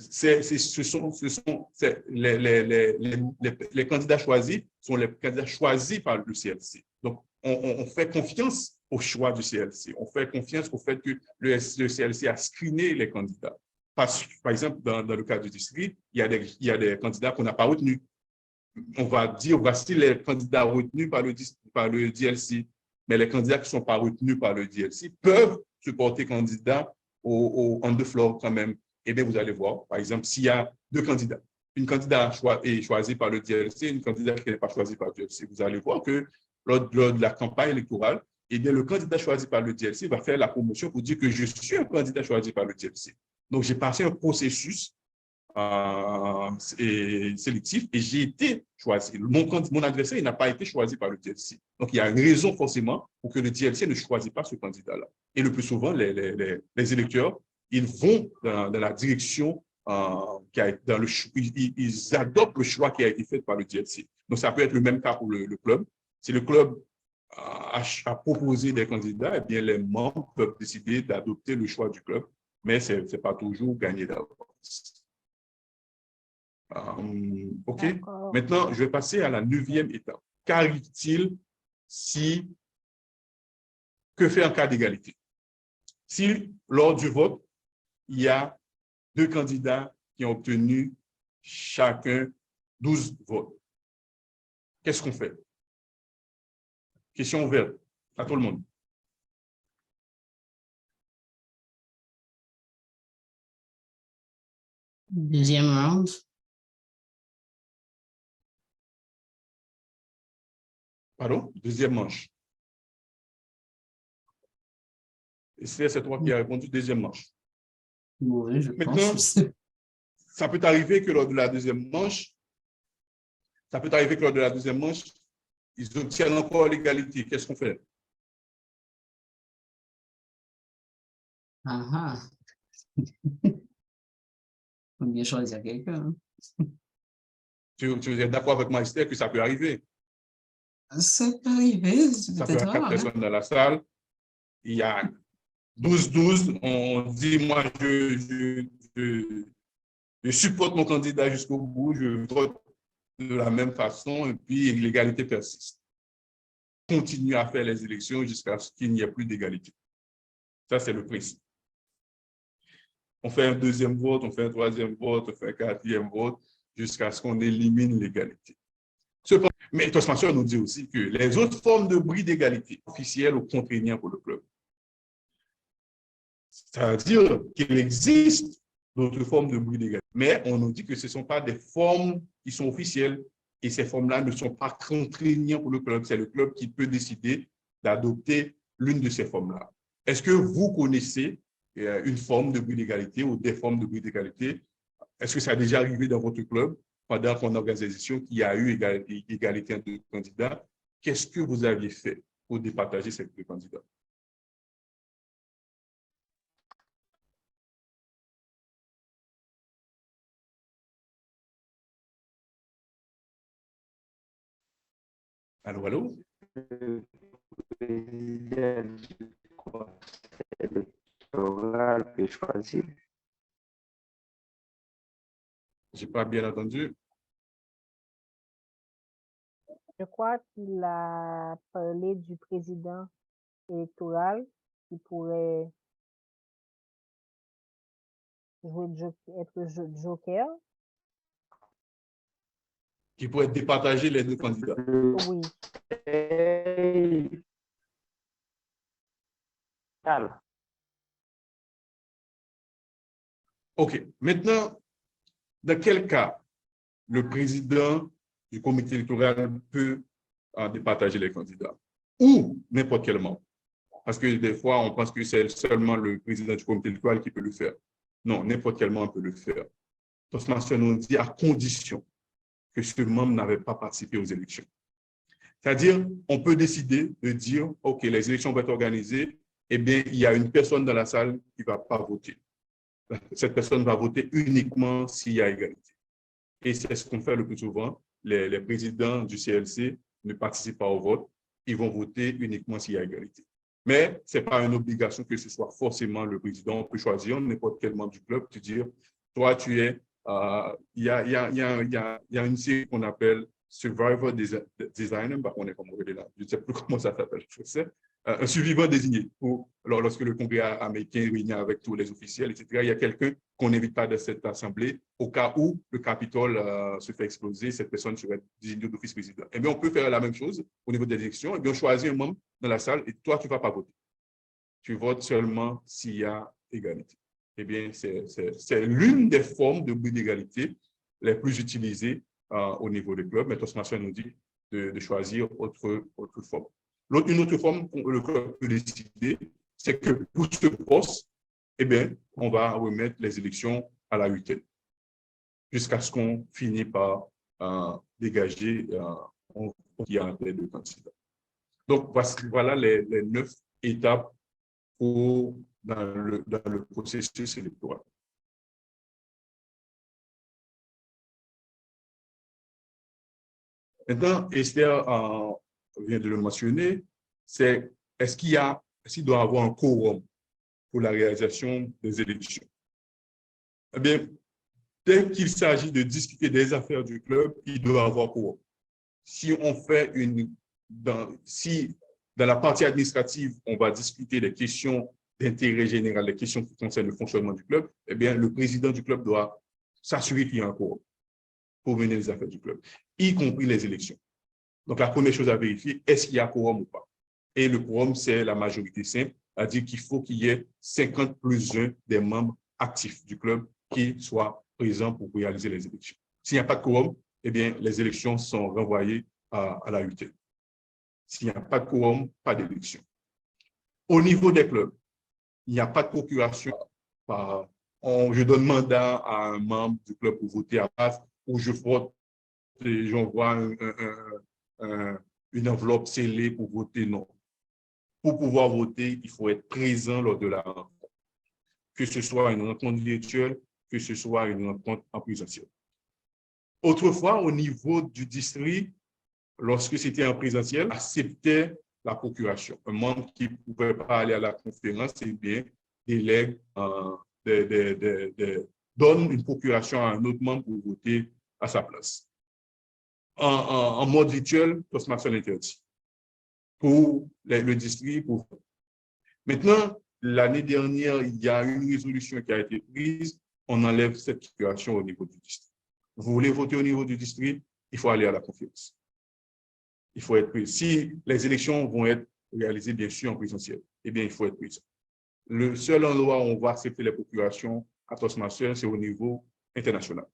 les candidats choisis sont les candidats choisis par le CLC. Donc, on fait confiance au choix du CLC. On fait confiance au fait que le CLC a screené les candidats. Par exemple, dans le cas du district, il y a des candidats qu'on n'a pas retenus. On va dire, voici les candidats retenus par le DLC. Mais les candidats qui ne sont pas retenus par le DLC peuvent se porter candidat au on the floor quand même. Eh bien, vous allez voir, par exemple, s'il y a deux candidats, une candidate est choisie par le DLC, une candidate qui n'est pas choisie par le DLC, vous allez voir que lors de la campagne électorale, eh bien, le candidat choisi par le DLC va faire la promotion pour dire que je suis un candidat choisi par le DLC. Donc, j'ai passé un processus sélectif et j'ai été choisi. Mon adversaire n'a pas été choisi par le DLC. Donc, il y a une raison forcément pour que le DLC ne choisit pas ce candidat-là. Et le plus souvent, les électeurs, ils vont dans la direction, ils adoptent le choix qui a été fait par le DLC. Donc, ça peut être le même cas pour le club. Si le club a proposé des candidats, eh bien, les membres peuvent décider d'adopter le choix du club, mais ce n'est pas toujours gagné d'avance. OK. Maintenant, je vais passer à la 9e étape. Qu'arrive-t-il que fait en cas d'égalité? Si, lors du vote, il y a deux candidats qui ont obtenu chacun 12 votes, qu'est-ce qu'on fait? Question ouverte à tout le monde. Deuxième round. Pardon? Deuxième manche. Et c'est toi qui as répondu deuxième manche. Oui, je Maintenant, pense. ça peut arriver que lors de la deuxième manche, ils obtiennent encore l'égalité. Qu'est-ce qu'on fait? Ah ah. Faut bien choisir quelqu'un. Tu es d'accord avec moi, Esther, que ça peut arriver? Ça peut arriver, c'est Ça peut peut-être avoir 4 rare. personnes dans la salle. Il y a 12-12. On dit, moi, je supporte mon candidat jusqu'au bout. Je vote de la même façon. Et puis, l'égalité persiste. Continue à faire les élections jusqu'à ce qu'il n'y ait plus d'égalité. Ça, c'est le principe. On fait un deuxième vote, on fait un troisième vote, on fait un quatrième vote, jusqu'à ce qu'on élimine l'égalité. Mais Toastmaster nous dit aussi que les autres formes de bris d'égalité, officielles ou contraignantes pour le club, c'est-à-dire qu'il existe d'autres formes de bris d'égalité, mais on nous dit que ce ne sont pas des formes qui sont officielles et ces formes-là ne sont pas contraignantes pour le club. C'est le club qui peut décider d'adopter l'une de ces formes-là. Est-ce que vous connaissez une forme de bris d'égalité ou des formes de bris d'égalité? Est-ce que ça a déjà arrivé dans votre club pendant qu'on organise des élections qu'il y a eu égalité entre deux candidats? Qu'est-ce que vous aviez fait pour départager ces deux candidats? Allô, allô? Le président du conseil électoral peut choisir. Je n'ai pas bien entendu. Je crois qu'il a parlé du président électoral qui pourrait être joker. Qui pourrait départager les deux candidats. Oui. OK. Maintenant, dans quel cas le président du comité électoral peut départager les candidats? Ou n'importe quel membre? Parce que des fois, on pense que c'est seulement le président du comité électoral qui peut le faire. Non, n'importe quel membre peut le faire. Toastmasters nous dit à condition que ce membre n'avait pas participé aux élections. C'est-à-dire, on peut décider de dire, OK, les élections vont être organisées, eh bien, il y a une personne dans la salle qui ne va pas voter. Cette personne va voter uniquement s'il y a égalité. Et c'est ce qu'on fait le plus souvent. Les présidents du CLC ne participent pas au vote. Ils vont voter uniquement s'il y a égalité. Mais ce n'est pas une obligation que ce soit forcément le président. On peut choisir n'importe quel membre du club, de dire, toi, tu es... Il y a une série qu'on appelle Survivor Designer, je ne sais plus comment ça s'appelle, je sais. Un survivant désigné. Lorsque le Congrès américain est réuni avec tous les officiels, etc., il y a quelqu'un qu'on n'invite pas de cette assemblée. Au cas où le Capitole se fait exploser, cette personne serait désignée d'office président. Eh bien, on peut faire la même chose au niveau des élections. Eh bien, on choisit un membre dans la salle et toi, tu ne vas pas voter. Tu votes seulement s'il y a égalité. Eh bien, c'est l'une des formes de but d'égalité les plus utilisées au niveau des clubs. Mais Toastmasters nous dit de choisir autre forme. Une autre forme que le club peut décider, c'est que pour ce poste, eh bien, on va remettre les élections à la huitaine, jusqu'à ce qu'on finisse par dégager qui a les deux candidats. Donc, voilà les 9 étapes dans le processus électoral. Maintenant, Esther vient de le mentionner, c'est est-ce qu'il doit y avoir un quorum pour la réalisation des élections? Eh bien, dès qu'il s'agit de discuter des affaires du club, il doit y avoir quorum. Si on fait dans la partie administrative, on va discuter des questions d'intérêt général, les questions qui concernent le fonctionnement du club, eh bien, le président du club doit s'assurer qu'il y a un quorum pour mener les affaires du club, y compris les élections. Donc, la première chose à vérifier, est-ce qu'il y a quorum ou pas? Et le quorum, c'est la majorité simple, c'est-à-dire qu'il faut qu'il y ait 50 plus 1 des membres actifs du club qui soient présents pour réaliser les élections. S'il n'y a pas de quorum, eh bien, les élections sont renvoyées à la huitaine. S'il n'y a pas de quorum, pas d'élection. Au niveau des clubs, il n'y a pas de procuration. Je donne mandat à un membre du club pour voter à place, ou je vote et j'envoie une enveloppe scellée pour voter non. Pour pouvoir voter, il faut être présent lors de la rencontre. Que ce soit une rencontre virtuelle, que ce soit une rencontre en présentiel. Autrefois, au niveau du district, lorsque c'était en présentiel, acceptait la procuration. Un membre qui ne pouvait pas aller à la conférence, eh bien, délègue, donne une procuration à un autre membre pour voter à sa place. En mode virtuel, Toastmasters l'interdit pour le district. Maintenant, l'année dernière, il y a une résolution qui a été prise, on enlève cette procuration au niveau du district. Vous voulez voter au niveau du district, il faut aller à la conférence. Il faut être présent. Si les élections vont être réalisées, bien sûr, en présentiel, eh bien, il faut être présent. Le seul endroit où on va accepter les procurations à Toastmasters, c'est au niveau international.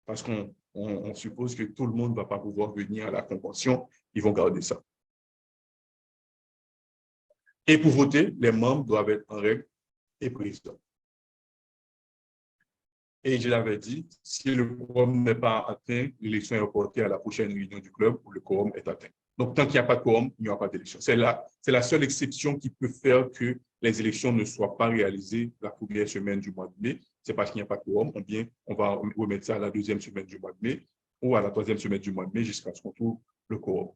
Parce qu'on suppose que tout le monde ne va pas pouvoir venir à la convention, ils vont garder ça. Et pour voter, les membres doivent être en règle et présents. Et je l'avais dit, si le quorum n'est pas atteint, l'élection est reportée à la prochaine réunion du club où le quorum est atteint. Donc, tant qu'il n'y a pas de quorum, il n'y aura pas d'élection. C'est la seule exception qui peut faire que les élections ne soient pas réalisées la première semaine du mois de mai. C'est parce qu'il n'y a pas de quorum, ou bien on va remettre ça à la deuxième semaine du mois de mai ou à la troisième semaine du mois de mai jusqu'à ce qu'on trouve le quorum.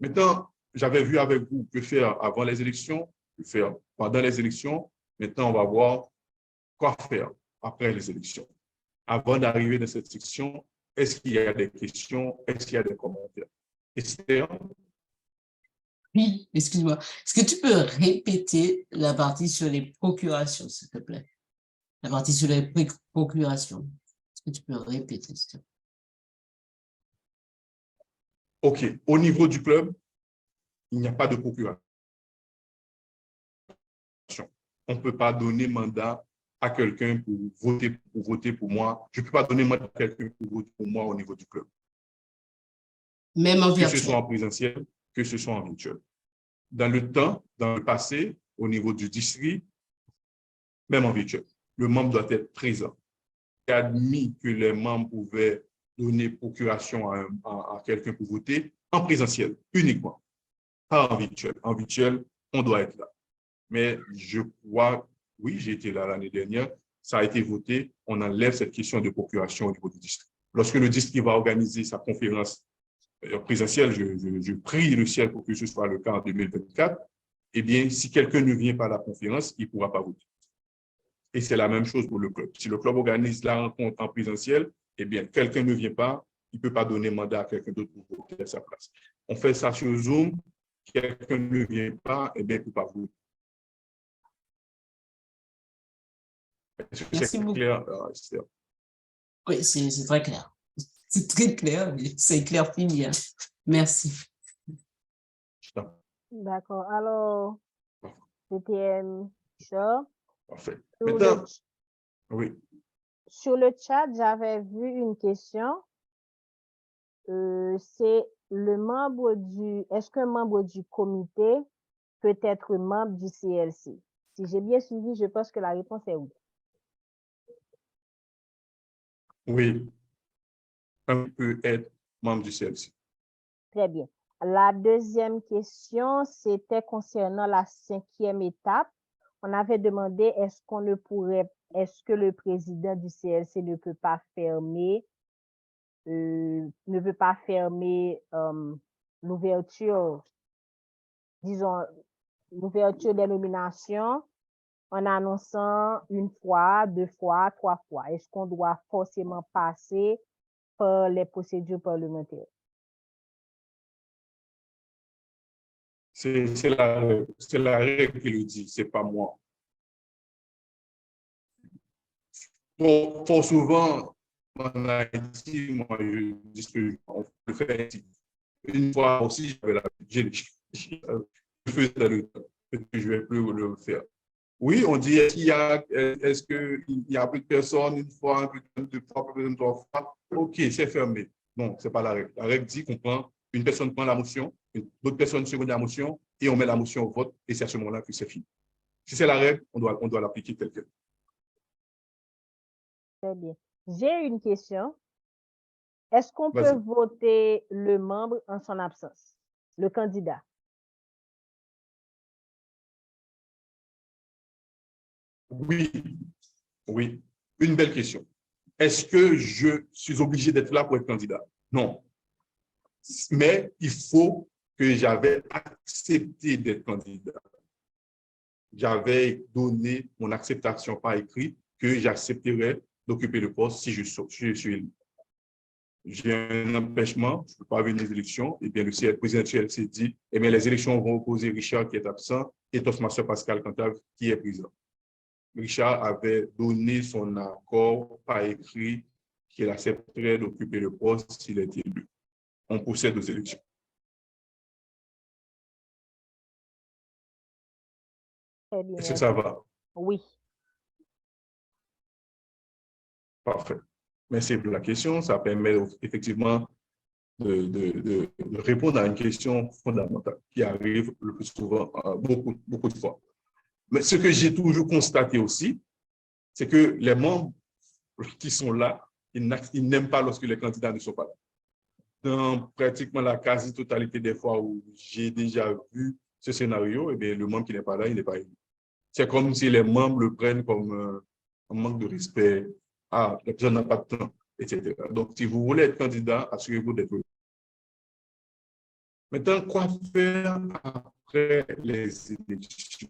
Maintenant, j'avais vu avec vous que faire avant les élections, que faire pendant les élections. Maintenant, on va voir quoi faire après les élections. Avant d'arriver dans cette section, est-ce qu'il y a des questions? Est-ce qu'il y a des commentaires? Esther? Oui, excuse-moi. Est-ce que tu peux répéter la partie sur les procurations, s'il te plaît? La partie sur les procurations. Est-ce que tu peux répéter, s'il te plaît? OK. Au niveau du club, il n'y a pas de procuration. On ne peut pas donner mandat à quelqu'un pour voter pour moi. Je ne peux pas donner mandat à quelqu'un pour voter pour moi au niveau du club. Même en virtuel. Que ce soit en présentiel, que ce soit en virtuel. Dans le temps, dans le passé, au niveau du district, même en virtuel, le membre doit être présent. C'est admis que les membres pouvaient donner procuration à quelqu'un pour voter en présentiel, uniquement, pas en virtuel. En virtuel, on doit être là. Mais je crois, oui, j'ai été là l'année dernière, ça a été voté, on enlève cette question de procuration au niveau du district. Lorsque le district va organiser sa conférence présentielle, je prie le ciel pour que ce soit le cas en 2024, eh bien, si quelqu'un ne vient pas à la conférence, il ne pourra pas voter. Et c'est la même chose pour le club. Si le club organise la rencontre en présentiel, eh bien, quelqu'un ne vient pas, il ne peut pas donner mandat à quelqu'un d'autre pour voter à sa place. On fait ça sur Zoom, quelqu'un ne vient pas, eh bien, il ne peut pas voter. Est-ce que c'est clair, Esther? Oui, c'est très clair. C'est très clair, mais c'est clair fini. Merci. D'accord. Alors, c'était Michel. Parfait. Maintenant, oui. Sur le chat, j'avais vu une question. C'est est-ce qu'un membre du comité peut être membre du CLC? Si j'ai bien suivi, je pense que la réponse est oui. Oui, on peut être membre du CLC. Très bien. La deuxième question, c'était concernant la 5e étape. On avait demandé est-ce que le président du CLC ne peut pas fermer l'ouverture, disons, l'ouverture des nominations en annonçant une fois, 2 fois, 3 fois. Est-ce qu'on doit forcément passer par les procédures parlementaires? C'est la règle qui le dit, ce n'est pas moi. Pour souvent, en Haïti, moi, je dis que on le fait ainsi. Une fois aussi, je faisais le temps, que je ne vais plus le faire. Oui, on dit, est-ce qu'il y a plus de personnes une fois, plus de 2 fois, plus de 3 fois? OK, c'est fermé. Non, ce n'est pas la règle. La règle dit qu'on prend, une personne prend la motion, d'autres personnes secondent la motion, et on met la motion au vote, et c'est à ce moment-là que c'est fini. Si c'est la règle, on doit l'appliquer telle quelle. Très bien. J'ai une question. Est-ce qu'on peut voter le membre en son absence, le candidat? Oui, oui. Une belle question. Est-ce que je suis obligé d'être là pour être candidat? Non. Mais il faut que j'avais accepté d'être candidat. J'avais donné mon acceptation par écrit que j'accepterais d'occuper le poste si je suis élu. J'ai un empêchement, je ne peux pas venir aux élections, et bien le président du CLC dit, eh bien les élections vont opposer Richard qui est absent et Toastmaster Pascal Cantave qui est présent. Richard avait donné son accord par écrit qu'il accepterait d'occuper le poste s'il est élu. On procède aux élections. Est-ce que ça va? Oui. Parfait. Merci pour la question. Ça permet effectivement de répondre à une question fondamentale qui arrive le plus souvent, beaucoup de fois. Mais ce que j'ai toujours constaté aussi, c'est que les membres qui sont là, ils n'aiment pas lorsque les candidats ne sont pas là. Dans pratiquement la quasi-totalité des fois où j'ai déjà vu ce scénario, eh bien, le membre qui n'est pas là, il n'est pas élu. C'est comme si les membres le prennent comme un manque de respect. Ah, la personne n'a pas de temps, etc. Donc, si vous voulez être candidat, assurez-vous d'être. Maintenant, quoi faire après les élections?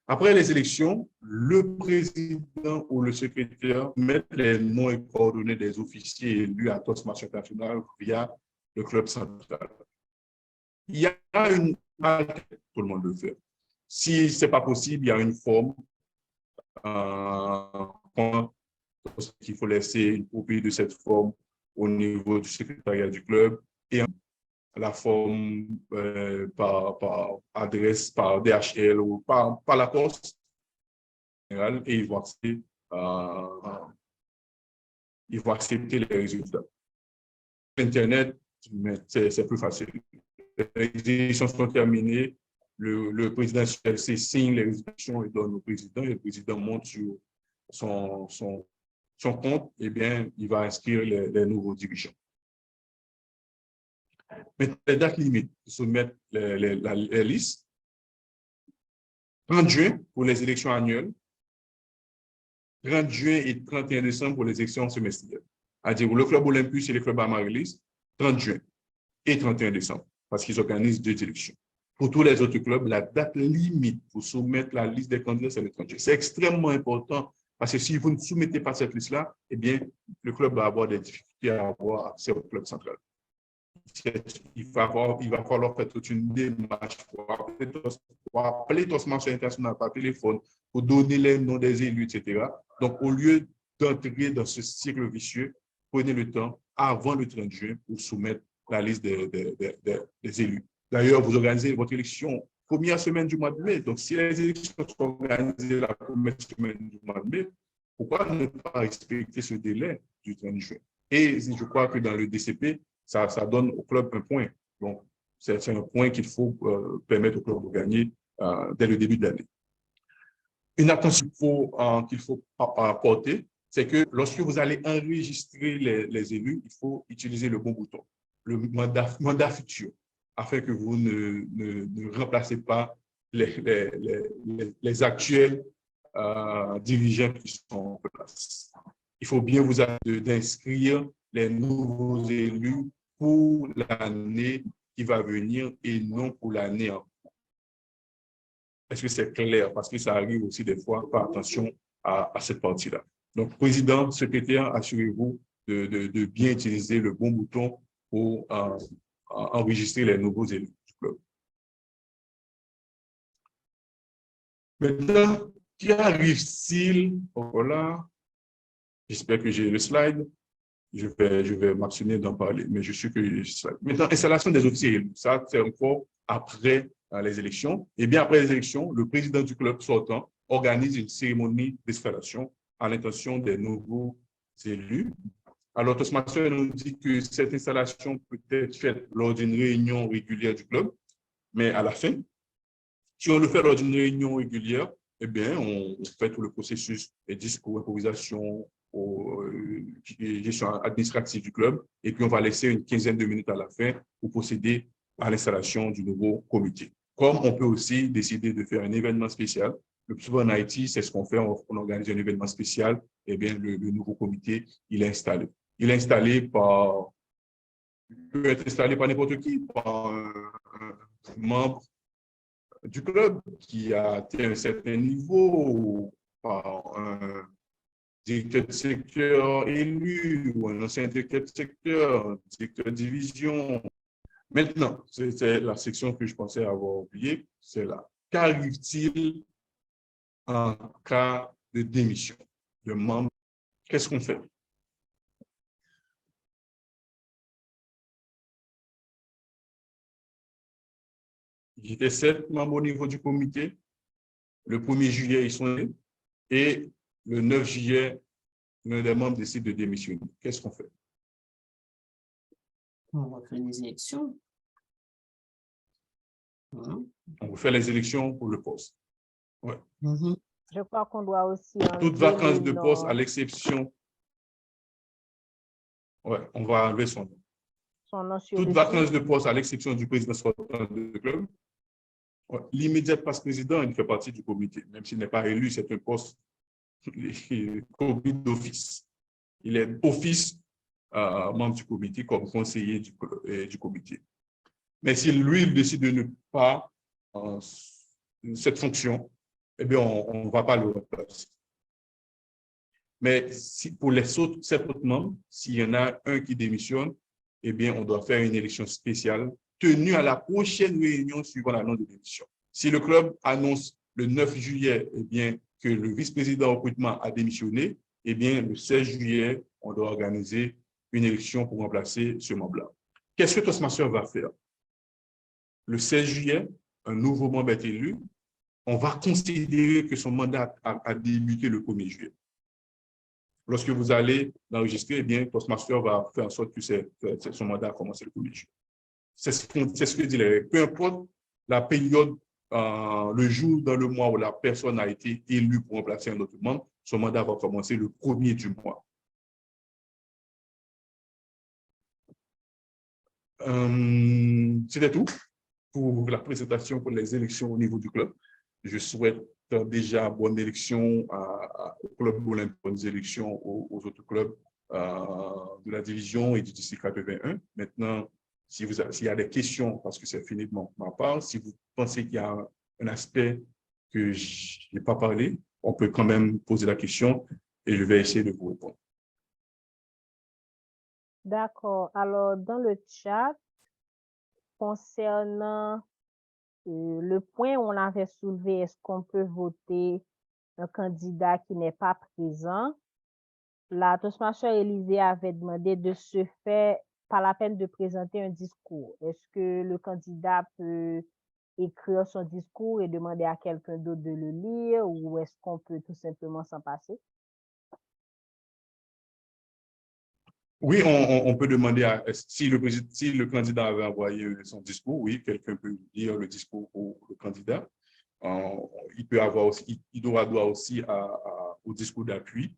Après les élections, le président ou le secrétaire met les noms et coordonnées des officiers élus à Toastmasters International via le club central. Il y a une tout le monde le fait. Si ce n'est pas possible, il y a une forme qu'il faut laisser une copie de cette forme au niveau du secrétariat du club et la forme par adresse, par DHL ou par la poste et ils vont accepter les résultats. Internet, c'est plus facile. Les élections sont terminées, le président signe les résolutions et donne au président, et le président monte sur son compte, eh bien, il va inscrire les nouveaux dirigeants. Mais les dates limites pour soumettre les listes, 30 juin pour les élections annuelles, 30 juin et 31 décembre pour les élections semestrielles. C'est-à-dire le club Olympus et le club Amaryllis, 30 juin et 31 décembre, parce qu'ils organisent 2 élections. Pour tous les autres clubs, la date limite pour soumettre la liste des candidats, c'est le 30 juin. C'est extrêmement important, parce que si vous ne soumettez pas cette liste-là, eh bien, le club va avoir des difficultés à avoir accès au club central. Il va falloir faire toute une démarche pour appeler Toastmasters International par téléphone, pour donner les noms des élus, etc. Donc, au lieu d'entrer dans ce cycle vicieux, prenez le temps avant le 30 juin pour soumettre la liste des élus. D'ailleurs, vous organisez votre élection première semaine du mois de mai. Donc, si les élections sont organisées la première semaine du mois de mai, pourquoi ne pas respecter ce délai du 30 juin? Et je crois que dans le DCP, ça donne au club un point. Donc, c'est un point qu'il faut permettre au club de gagner dès le début de l'année. Une attention qu'il faut apporter, c'est que lorsque vous allez enregistrer les élus, il faut utiliser le bon bouton, le mandat futur, afin que vous ne remplacez pas les actuels dirigeants qui sont en place. Il faut bien vous assurer d'inscrire les nouveaux élus pour l'année qui va venir et non pour l'année en cours. Est-ce que c'est clair? Parce que ça arrive aussi des fois, pas attention à cette partie-là. Donc, président, secrétaire, assurez-vous de bien utiliser le bon bouton pour enregistrer les nouveaux élus du club. Maintenant, qu'arrive-t-il? Voilà. J'espère que j'ai le slide. Je vais m'abstenir d'en parler, mais je suis que j'ai le slide. Maintenant, installation des officiers élus. Ça, c'est encore après les élections. Et bien après les élections, le président du club sortant organise une cérémonie d'installation à l'intention des nouveaux élus. Alors, Toastmasters nous dit que cette installation peut être faite lors d'une réunion régulière du club, mais à la fin, si on le fait lors d'une réunion régulière, eh bien, on fait tout le processus des discours, improvisation, gestion administrative du club, et puis on va laisser une quinzaine de minutes à la fin pour procéder à l'installation du nouveau comité. Comme on peut aussi décider de faire un événement spécial. Le plus souvent en Haïti, c'est ce qu'on fait, on organise un événement spécial, et bien le nouveau comité, il est installé. Il est installé peut être installé par n'importe qui, par un membre du club qui a atteint un certain niveau, ou par un directeur de secteur élu, ou un ancien directeur de secteur, directeur de division. Maintenant, c'est la section que je pensais avoir oubliée, c'est là. Qu'arrive-t-il en cas de démission de membre? Qu'est-ce qu'on fait? J'étais 7 membres au niveau du comité. Le 1er juillet, ils sont nés. Et le 9 juillet, l'un des membres décide de démissionner. Qu'est-ce qu'on fait? On va faire les élections. On refait les élections pour le poste. Ouais. Je crois qu'on doit aussi... Toutes vacances de poste, à l'exception... Ouais, on va enlever son nom. Toutes vacances de poste, à l'exception du président sortant du club. Ouais. L'immédiat passe-président, il fait partie du comité. Même s'il n'est pas élu, c'est un poste comité d'office. Il est office membre du comité comme conseiller du comité. Mais si lui, il décide de ne pas cette fonction, eh bien, on ne va pas le remplacer. Mais pour les autres, 7 autres membres, s'il y en a un qui démissionne, eh bien, on doit faire une élection spéciale tenue à la prochaine réunion suivant l'annonce de démission. Si le club annonce le 9 juillet, eh bien, que le vice-président au recrutement a démissionné, eh bien, le 16 juillet, on doit organiser une élection pour remplacer ce membre-là. Qu'est-ce que Toastmaster va faire? Le 16 juillet, un nouveau membre est élu. On va considérer que son mandat a débuté le 1er juillet. Lorsque vous allez l'enregistrer, eh bien, Toastmaster va faire en sorte que son mandat a commencé le 1er juillet. C'est ce que dit les règles. Peu importe la période, le jour dans le mois où la personne a été élue pour remplacer un autre membre, son mandat va commencer le 1er du mois. C'était tout pour la présentation pour les élections au niveau du club. Je souhaite déjà bonne élection au club olympique, bonnes élections aux autres clubs de la division et du district 81. Maintenant, s'il y a des questions, parce que c'est fini de ma part, si vous pensez qu'il y a un aspect que je n'ai pas parlé, on peut quand même poser la question et je vais essayer de vous répondre. D'accord. Alors, dans le chat, concernant le point où on avait soulevé, est-ce qu'on peut voter un candidat qui n'est pas présent? La Toastmaster Élysée avait demandé de se faire, pas la peine de présenter un discours. Est-ce que le candidat peut écrire son discours et demander à quelqu'un d'autre de le lire, ou est-ce qu'on peut tout simplement s'en passer? Oui, on peut demander si le candidat avait envoyé son discours, oui, quelqu'un peut lire le discours au candidat. Il peut avoir aussi, il doit aussi au discours d'appui,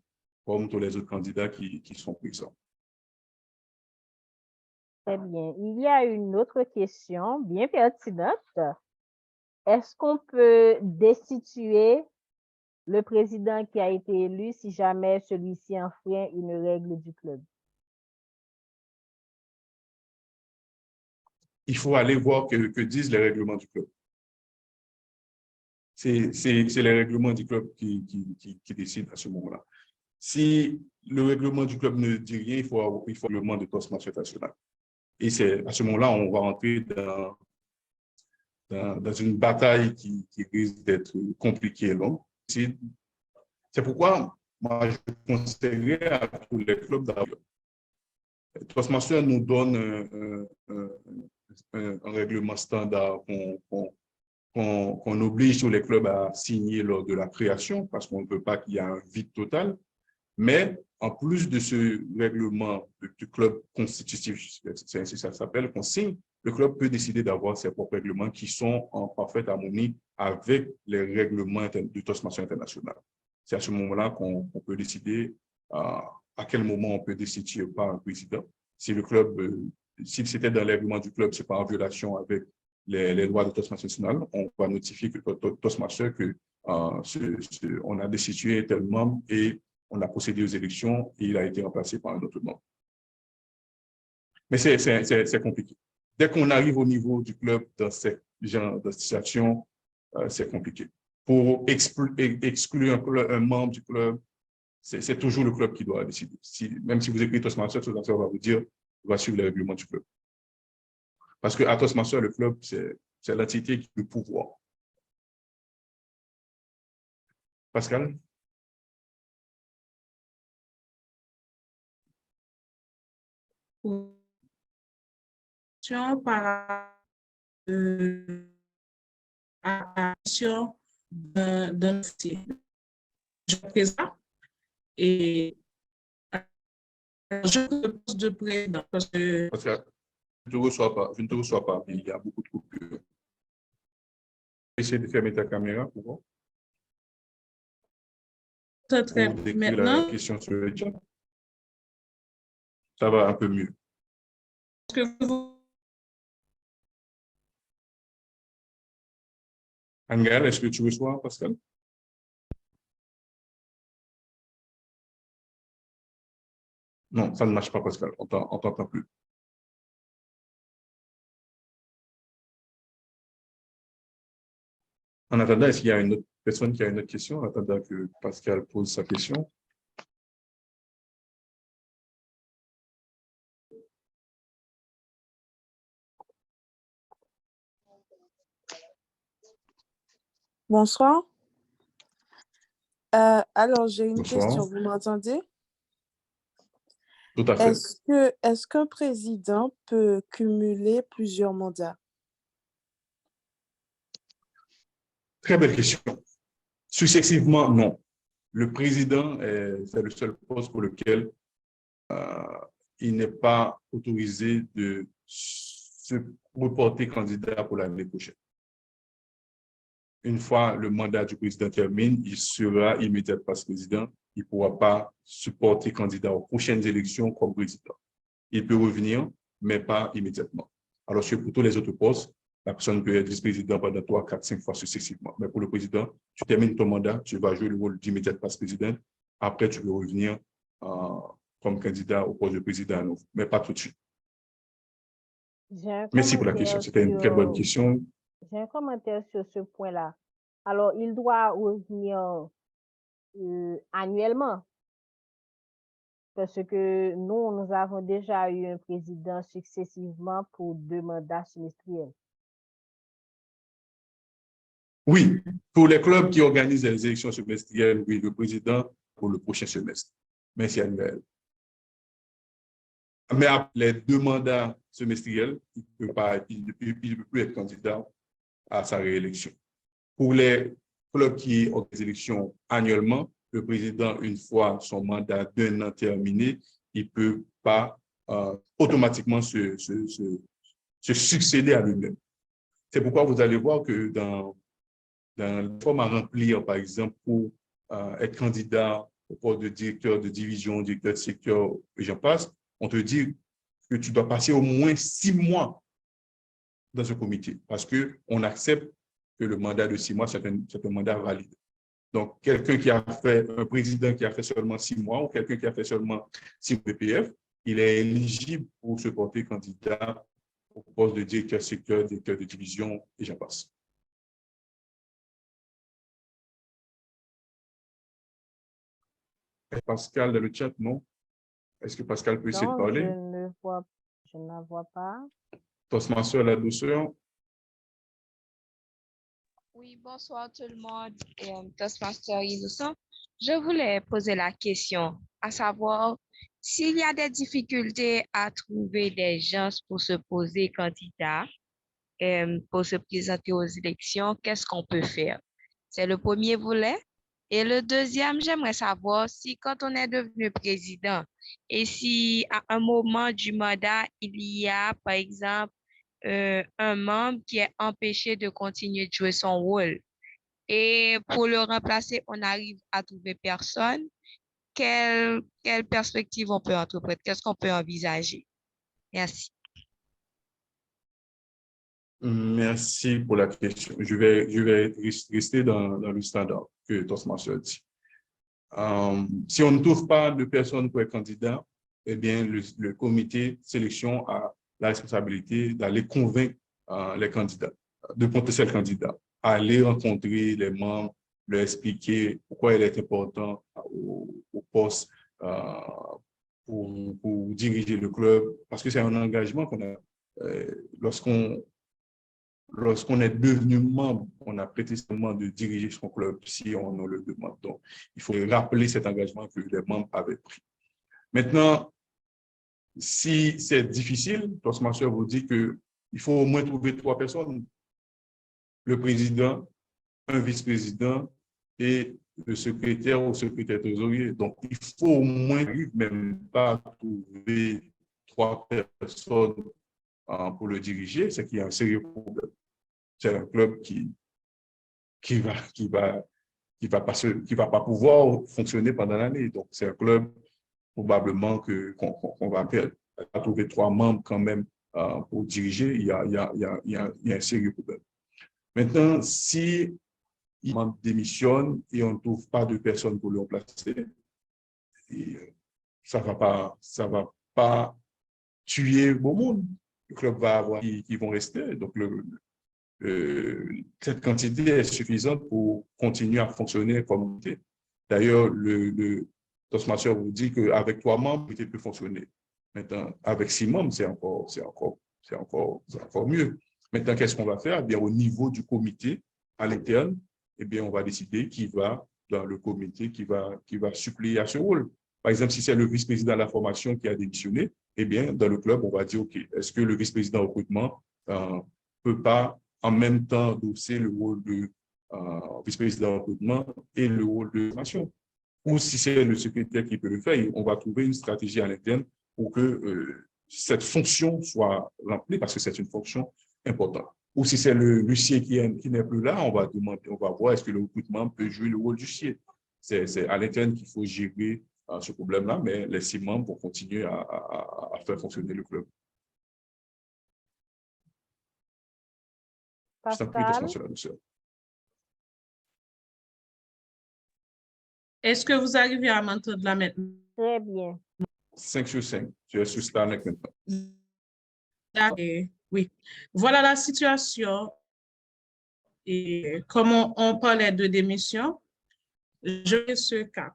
comme tous les autres candidats qui sont présents. Très bien. Il y a une autre question bien pertinente. Est-ce qu'on peut destituer le président qui a été élu si jamais celui-ci enfreint une règle du club? Il faut aller voir que disent les règlements du club. C'est les règlements du club qui décident à ce moment-là. Si le règlement du club ne dit rien, il faut le règlement de Toastmaster National. Et c'est à ce moment-là, on va entrer dans une bataille qui risque d'être compliquée et longue. C'est pourquoi moi, je conseillerais à tous les clubs d'ailleurs. Toastmaster nous donne un règlement standard qu'on oblige tous les clubs à signer lors de la création, parce qu'on ne veut pas qu'il y ait un vide total. Mais en plus de ce règlement du club constitutif, c'est ainsi que ça s'appelle, qu'on signe, le club peut décider d'avoir ses propres règlements qui sont en parfaite harmonie avec les règlements de Toastmaster International. C'est à ce moment-là qu'on peut décider à quel moment on peut destituer par un président. Si le club, si c'était dans les règlements du club, c'est pas en violation avec les lois de Toastmaster International, on va notifier que Toastmaster on a destitué tel membre et on a procédé aux élections et il a été remplacé par un autre membre. Mais c'est compliqué. Dès qu'on arrive au niveau du club dans ce genre de situation, c'est compliqué. Pour exclure un membre du club, c'est toujours le club qui doit décider. Même si vous écrivez Toastmaster, Toastmaster va vous dire, va suivre les règlements du club. Parce qu'à Toastmaster, le club, c'est l'entité qui a le pouvoir. Pascal? Par action d'un je présent et je propose de président parce que je ne te reçois pas, il y a beaucoup de coupures. Essaye de fermer ta caméra pour voir. très Pour décrire maintenant la question sur le chat. Ça va un peu mieux. que vous Angel, est-ce que tu reçois, Pascal? Non, ça ne marche pas, Pascal. On t'entend plus. En attendant, est-ce qu'il y a une autre personne qui a une autre question? En attendant que Pascal pose sa question. Bonsoir. Alors, j'ai une Bonsoir. question. Vous m'entendez? Tout à fait. Est-ce qu'un président peut cumuler plusieurs mandats? Très belle question. Successivement, non. Le président, c'est le seul poste pour lequel il n'est pas autorisé de se reporter candidat pour l'année prochaine. Une fois le mandat du président termine, il sera immédiatement président. Il ne pourra pas se porter candidat aux prochaines élections comme président. Il peut revenir, mais pas immédiatement. Alors que pour tous les autres postes, la personne peut être vice-président pendant 3, 4, 5 fois successivement. Mais pour le président, tu termines ton mandat, tu vas jouer le rôle d'immédiat vice-président. Après, tu peux revenir comme candidat au poste de président à nouveau, mais pas tout de suite. Merci pour la question. C'était une très bonne question. J'ai un commentaire sur ce point-là. Alors, il doit revenir annuellement parce que nous avons déjà eu un président successivement pour 2 mandats semestriels. Oui, pour les clubs qui organisent les élections semestrielles, oui, le président pour le prochain semestre. Mais c'est annuel. Mais après les 2 mandats semestriels, il ne peut plus être candidat à sa réélection. Pour les clubs qui ont des élections annuellement, le président, une fois son mandat d'1 an terminé, il ne peut pas automatiquement se succéder à lui-même. C'est pourquoi vous allez voir que dans la forme à remplir, par exemple, pour être candidat au poste de directeur de division, directeur de secteur, et j'en passe, on te dit que tu dois passer au moins 6 mois dans ce comité parce qu'on accepte que le mandat de 6 mois, c'est un mandat valide. Donc, quelqu'un qui a fait, un président qui a fait seulement 6 mois ou quelqu'un qui a fait seulement 6 mois de PF, il est éligible pour se porter candidat au poste de directeur de secteur, directeur de division, et j'en passe. Pascal dans le chat, non? Est-ce que Pascal peut essayer de parler? Je ne la vois pas. Toastmaster, la douceur. Oui, bonsoir tout le monde. Toastmaster Innocent. Je voulais poser la question, à savoir, s'il y a des difficultés à trouver des gens pour se poser candidat, pour se présenter aux élections, qu'est-ce qu'on peut faire? C'est le premier volet. Et le deuxième, j'aimerais savoir si quand on est devenu président et si à un moment du mandat, il y a, par exemple, un membre qui est empêché de continuer de jouer son rôle. Et pour le remplacer, on arrive à trouver personne. Quelle perspective on peut entreprendre? Qu'est-ce qu'on peut envisager? Merci. Merci pour la question. Je vais rester dans le standard que Toastmaster dit. Si on ne trouve pas de personne pour être candidat, eh bien, le comité de sélection a la responsabilité d'aller convaincre les candidats, de potentiels candidats, aller rencontrer les membres, leur expliquer pourquoi il est important au poste pour diriger le club, parce que c'est un engagement qu'on a. Lorsqu'on est devenu membre, on a prêté serment de diriger son club si on nous le demande. Donc, il faut rappeler cet engagement que les membres avaient pris. Maintenant, si c'est difficile, Toastmaster vous dit qu'il faut au moins trouver 3 personnes. Le président, un vice-président et le secrétaire ou secrétaire trésorier. Donc, il faut au moins même pas trouver 3 personnes pour le diriger, c'est qu'il y a un sérieux problème. C'est un club qui va pas pouvoir fonctionner pendant l'année. Donc, c'est un club probablement qu'on va perdre. À trouver 3 membres quand même pour diriger, il y a un sérieux problème. Maintenant, si un membre démissionne et on ne trouve pas de personne pour le remplacer, ça va pas tuer beau monde. Le club va avoir qui vont rester. Donc, cette quantité est suffisante pour continuer à fonctionner comme communauté. D'ailleurs, le Toastmaster vous dit qu'avec 3 membres, il peut fonctionner. Maintenant, avec 6 membres, c'est encore mieux. Maintenant, qu'est-ce qu'on va faire? Eh bien, au niveau du comité, à l'interne, eh bien, on va décider qui va dans le comité, qui va suppléer à ce rôle. Par exemple, si c'est le vice-président de la formation qui a démissionné, eh bien, dans le club, on va dire, OK, est-ce que le vice-président au recrutement peut pas en même temps endosser le rôle de vice-président au recrutement et le rôle de formation? Ou si c'est le secrétaire qui peut le faire, on va trouver une stratégie à l'interne pour que cette fonction soit remplie, parce que c'est une fonction importante. Ou si c'est le huissier qui n'est plus là, on va voir est-ce que le recrutement peut jouer le rôle du huissier. C'est à l'interne qu'il faut gérer ce problème-là, mais les 6 membres vont continuer à faire fonctionner le club. Pascal? Est-ce que vous arrivez à m'entendre là maintenant? Très bien. 5 sur 5. Tu es sur Starlink maintenant. Oui. Voilà la situation. Et comme on parlait de démission, je vais ce cas.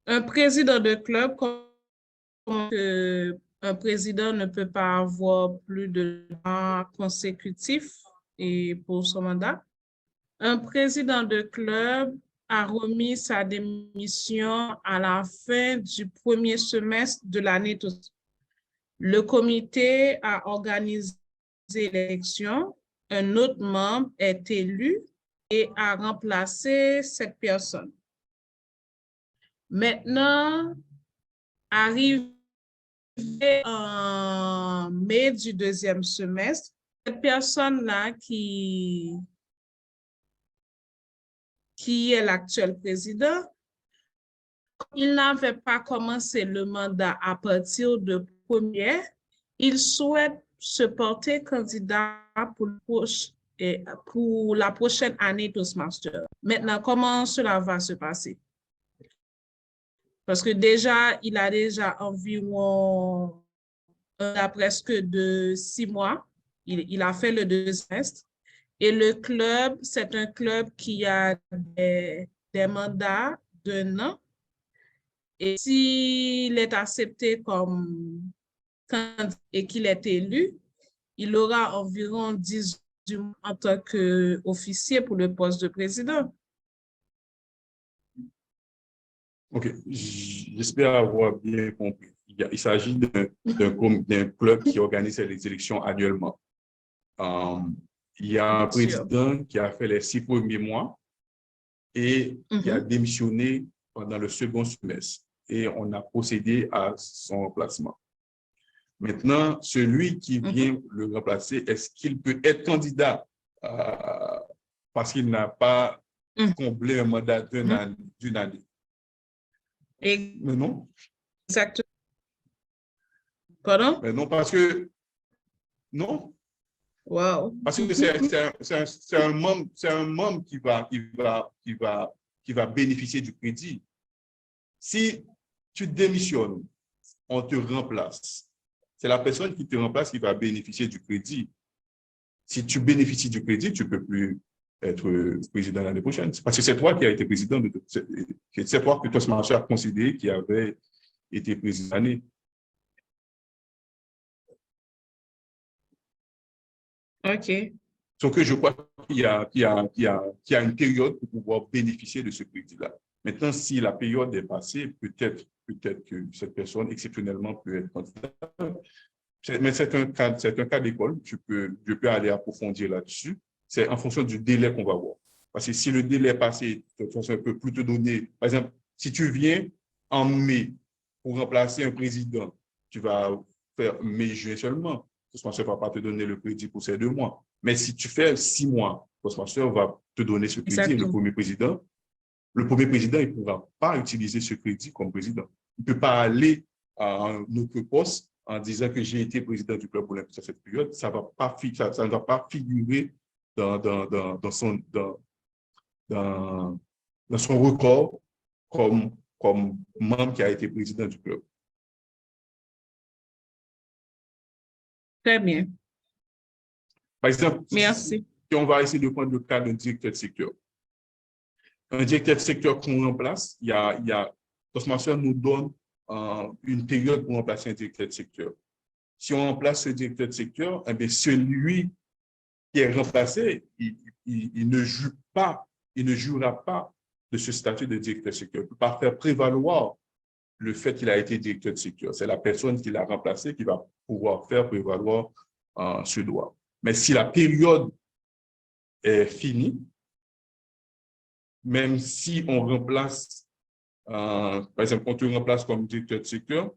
Un président de club, un président ne peut pas avoir plus de temps consécutifs et pour son mandat. Un président de club a remis sa démission à la fin du premier semestre de l'année. Le comité a organisé l'élection. Un autre membre est élu et a remplacé cette personne. Maintenant, arrivé en mai du deuxième semestre, cette personne-là qui est l'actuel président, il n'avait pas commencé le mandat à partir de premier, il souhaite se porter candidat pour la prochaine année Toastmaster. Maintenant, comment cela va se passer? Parce que déjà, il a déjà environ presque de 6 mois. Il a fait le 2 semestres. Et le club, c'est un club qui a des mandats d'1 an. Et s'il est accepté comme candidat et qu'il est élu, il aura environ 18 mois en tant qu'officier pour le poste de président. OK. J'espère avoir bien compris. Il s'agit d'un club qui organise les élections annuellement. Il y a un président qui a fait les 6 premiers mois et qui a démissionné pendant le second semestre. Et on a procédé à son remplacement. Maintenant, celui qui vient le remplacer, est-ce qu'il peut être candidat parce qu'il n'a pas comblé un mandat d'une année? Mais non. Exactement. Pardon? Mais non, parce que non. Wow. Parce que c'est un membre qui va bénéficier du crédit. Si tu démissionnes, on te remplace. C'est la personne qui te remplace qui va bénéficier du crédit. Si tu bénéficies du crédit, tu ne peux plus être président l'année prochaine. Parce que c'est toi qui as été président. C'est toi que Toastmaster a considéré qui avait été président l'année. OK. Donc, je crois qu'il y a une période pour pouvoir bénéficier de ce crédit-là. Maintenant, si la période est passée, peut-être que cette personne, exceptionnellement, peut être candidate. Mais c'est un cas d'école. Je peux aller approfondir là-dessus. C'est en fonction du délai qu'on va voir. Parce que si le délai est passé, de toute façon, on ne peut plus te donner. Par exemple, si tu viens en mai pour remplacer un président, tu vas faire mai-juin seulement. Toastmaster ne va pas te donner le crédit pour ces 2 mois. Mais si tu fais 6 mois, Toastmaster va te donner ce crédit. Le premier président, il ne pourra pas utiliser ce crédit comme président. Il ne peut pas aller à un autre poste en disant que j'ai été président du club olympique à cette période. Ça ne va pas figurer dans son record comme membre qui a été président du club. Très bien. Par exemple, Merci. si on va essayer de prendre le cas d'un directeur de secteur. Un directeur de secteur qu'on remplace, Toastmaster nous donne une période pour remplacer un directeur de secteur. Si on remplace ce directeur de secteur, eh bien, celui qui est remplacé, il ne jouera pas de ce statut de directeur de secteur. Il ne peut pas faire prévaloir le fait qu'il a été directeur de secteur. C'est la personne qui l'a remplacé qui va pouvoir faire prévaloir ce droit. Mais si la période est finie, même si on remplace, par exemple, on te remplace comme directeur de secteur,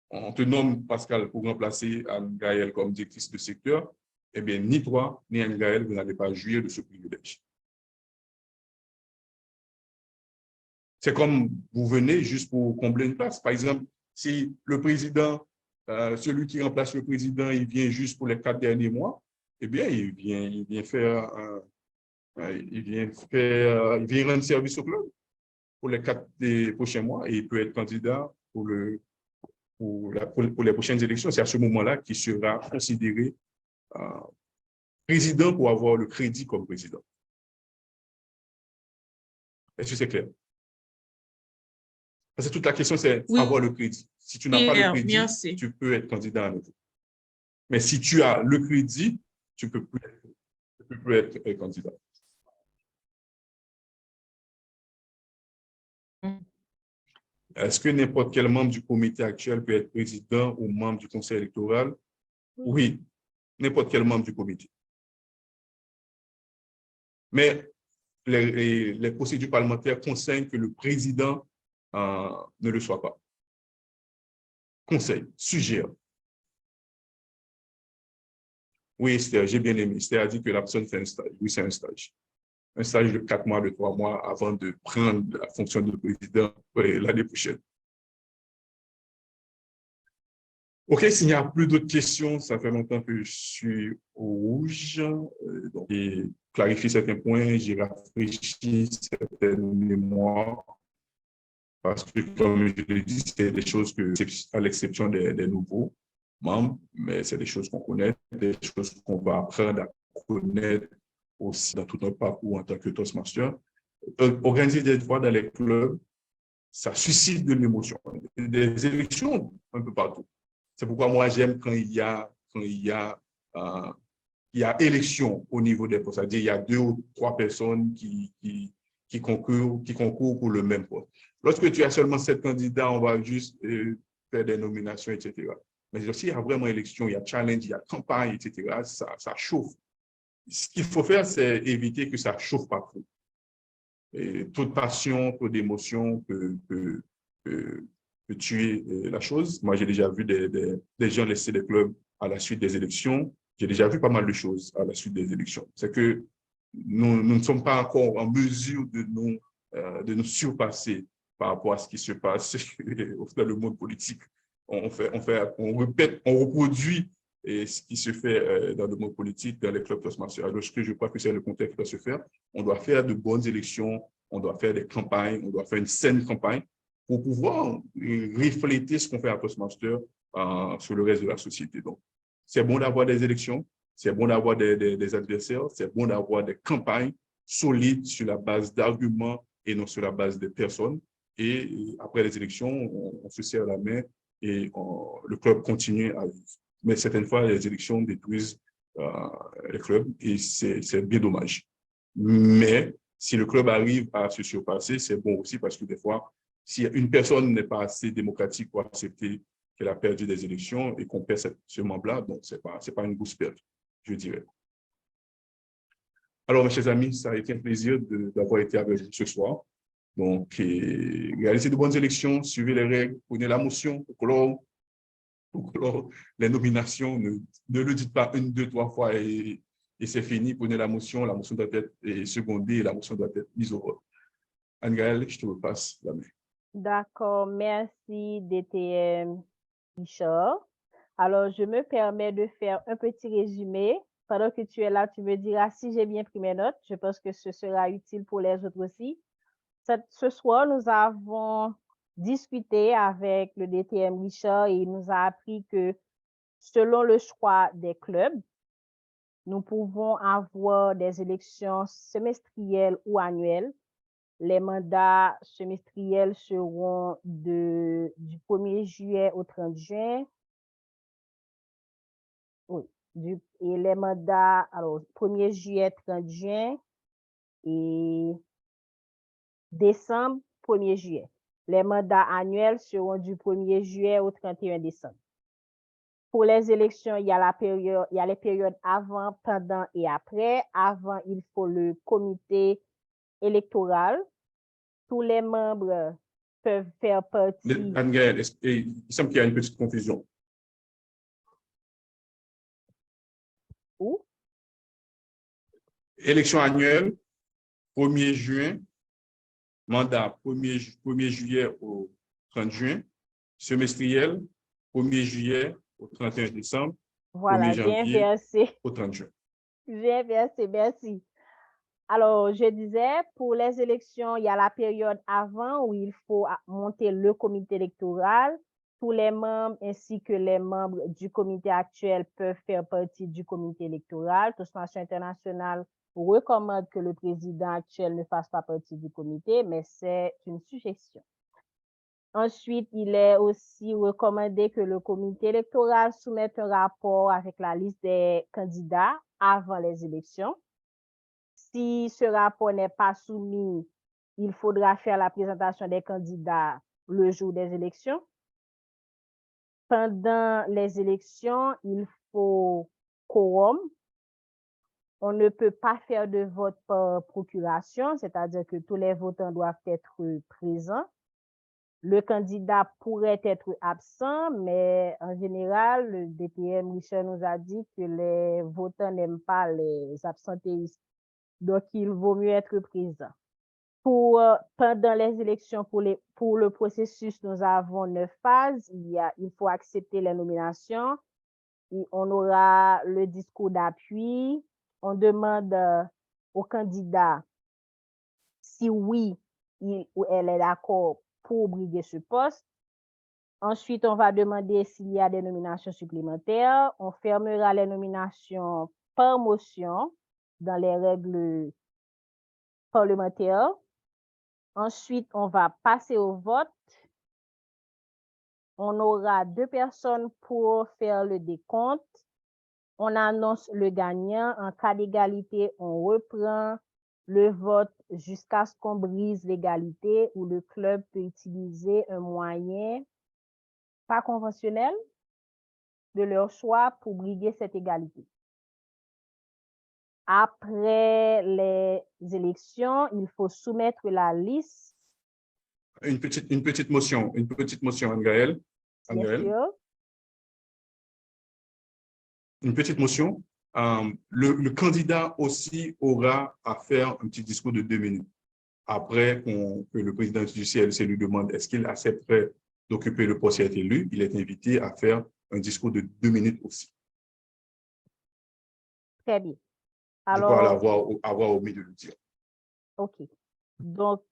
on te nomme Pascal pour remplacer Anne-Gaëlle comme directrice de secteur, eh bien, ni toi, ni Anne-Gaëlle, vous n'allez pas jouir de ce privilège. C'est comme vous venez juste pour combler une place. Par exemple, si le président, celui qui remplace le président, il vient juste pour les 4 derniers mois, eh bien, il vient rendre service au club pour les 4 des prochains mois et il peut être candidat pour les prochaines élections. C'est à ce moment-là qu'il sera considéré président pour avoir le crédit comme président. Est-ce que c'est clair? Parce que toute la question, c'est avoir le crédit. Si tu n'as pas le crédit, tu peux être candidat à nouveau. Mais si tu as le crédit, tu ne peux plus être candidat. Est-ce que n'importe quel membre du comité actuel peut être président ou membre du conseil électoral? Oui, n'importe quel membre du comité. Mais les procédures parlementaires conseillent que le président ne le soit pas. Conseil, suggère. Oui, Esther, j'ai bien aimé. Esther a dit que la personne fait un stage. Oui, c'est un stage. Un stage de 4 mois, de 3 mois avant de prendre la fonction de président l'année prochaine. OK, s'il n'y a plus d'autres questions, ça fait longtemps que je suis au rouge. Donc, j'ai clarifié certains points, j'ai rafraîchi certaines mémoires. Parce que, comme je l'ai dit, c'est des choses que, à l'exception des nouveaux membres, mais c'est des choses qu'on connaît, des choses qu'on va apprendre à connaître aussi dans tout notre parcours en tant que Toastmaster. Organiser des fois dans les clubs, ça suscite de l'émotion. Des élections un peu partout. C'est pourquoi moi, j'aime quand il y a élection au niveau des postes. C'est-à-dire il y a 2 ou 3 personnes qui concourent pour le même poste. Lorsque tu as seulement 7 candidats, on va juste faire des nominations, etc. Mais aussi, il y a vraiment élection, il y a challenge, il y a campagne, etc. Ça chauffe. Ce qu'il faut faire, c'est éviter que ça chauffe pas trop. Et trop de passion, trop d'émotion peut tuer la chose. Moi, j'ai déjà vu des gens laisser les clubs à la suite des élections. J'ai déjà vu pas mal de choses à la suite des élections. C'est que nous ne sommes pas encore en mesure de nous surpasser par rapport à ce qui se passe dans le monde politique. On répète, on reproduit ce qui se fait dans le monde politique, dans les clubs Toastmasters. Alors, je crois que c'est le contexte qui doit se faire. On doit faire de bonnes élections, on doit faire des campagnes, on doit faire une saine campagne pour pouvoir refléter ce qu'on fait à Toastmasters sur le reste de la société. Donc, c'est bon d'avoir des élections, c'est bon d'avoir des adversaires, c'est bon d'avoir des campagnes solides sur la base d'arguments et non sur la base des personnes. Et après les élections, on se serre la main et le club continue à vivre. Mais certaines fois, les élections détruisent les clubs et c'est bien dommage. Mais si le club arrive à se surpasser, c'est bon aussi parce que des fois, si une personne n'est pas assez démocratique pour accepter qu'elle a perdu des élections et qu'on perd ce membre-là, donc ce n'est pas une grosse perte, je dirais. Alors, mes chers amis, ça a été un plaisir d'avoir été avec vous ce soir. Donc, réalisez de bonnes élections, suivez les règles, prenez la motion pour clore les nominations. Ne le dites pas 1, 2, 3 fois et c'est fini. Prenez la motion doit être secondée et la motion doit être mise au vote. Anne-Gaëlle, je te repasse la main. D'accord, merci DTM Richard. Alors, je me permets de faire un petit résumé. Pendant que tu es là, tu me diras si j'ai bien pris mes notes. Je pense que ce sera utile pour les autres aussi. Ce soir, nous avons discuté avec le DTM Richard et il nous a appris que Selon le choix des clubs, nous pouvons avoir des élections semestrielles ou annuelles. Les mandats semestriels seront du 1er juillet au 30 juin. Oui, et les mandats, alors, 1er juillet, 30 juin et décembre, 1er juillet. Les mandats annuels seront du 1er juillet au 31 décembre. Pour les élections, il y a les périodes avant, pendant et après. Avant, il faut le comité électoral. Tous les membres peuvent faire partie. Anne-Gaëlle, il semble qu'il y a une petite confusion. Où? Élection annuelle, 1er juin, mandat 1er juillet au 30 juin, semestriel, 1er juillet au 31 décembre, Voilà, 1er j'ai janvier inversé. au 30 juin. J'ai inversé, merci. Alors, je disais, pour les élections, il y a la période avant où il faut monter le comité électoral. Tous les membres ainsi que les membres du comité actuel peuvent faire partie du comité électoral. Toastmasters International recommande que le président actuel ne fasse pas partie du comité, mais c'est une suggestion. Ensuite, il est aussi recommandé que le comité électoral soumette un rapport avec la liste des candidats avant les élections. Si ce rapport n'est pas soumis, il faudra faire la présentation des candidats le jour des élections. Pendant les élections, il faut quorum. On ne peut pas faire de vote par procuration, c'est-à-dire que tous les votants doivent être présents. Le candidat pourrait être absent, mais en général, le DTM Richard nous a dit que les votants n'aiment pas les absentéistes. Donc, il vaut mieux être présent. Pendant les élections, pour le processus, nous avons 9 phases. Il faut accepter les nominations. On aura le discours d'appui. On demande au candidat si oui, il ou elle est d'accord pour briguer ce poste. Ensuite, on va demander s'il y a des nominations supplémentaires. On fermera les nominations par motion dans les règles parlementaires. Ensuite, on va passer au vote. On aura 2 personnes pour faire le décompte. On annonce le gagnant. En cas d'égalité, on reprend le vote jusqu'à ce qu'on brise l'égalité ou le club peut utiliser un moyen pas conventionnel de leur choix pour briguer cette égalité. Après les élections, il faut soumettre la liste. Une petite motion, Anne-Gaëlle. Bien sûr. Une petite motion. Le candidat aussi aura à faire un petit discours de 2 minutes. Après que le président du CLC lui demande est-ce qu'il accepterait d'occuper le poste qui a été élu, il est invité à faire un discours de 2 minutes aussi. Très bien. Alors, je peux avoir omis de le dire. OK. Donc,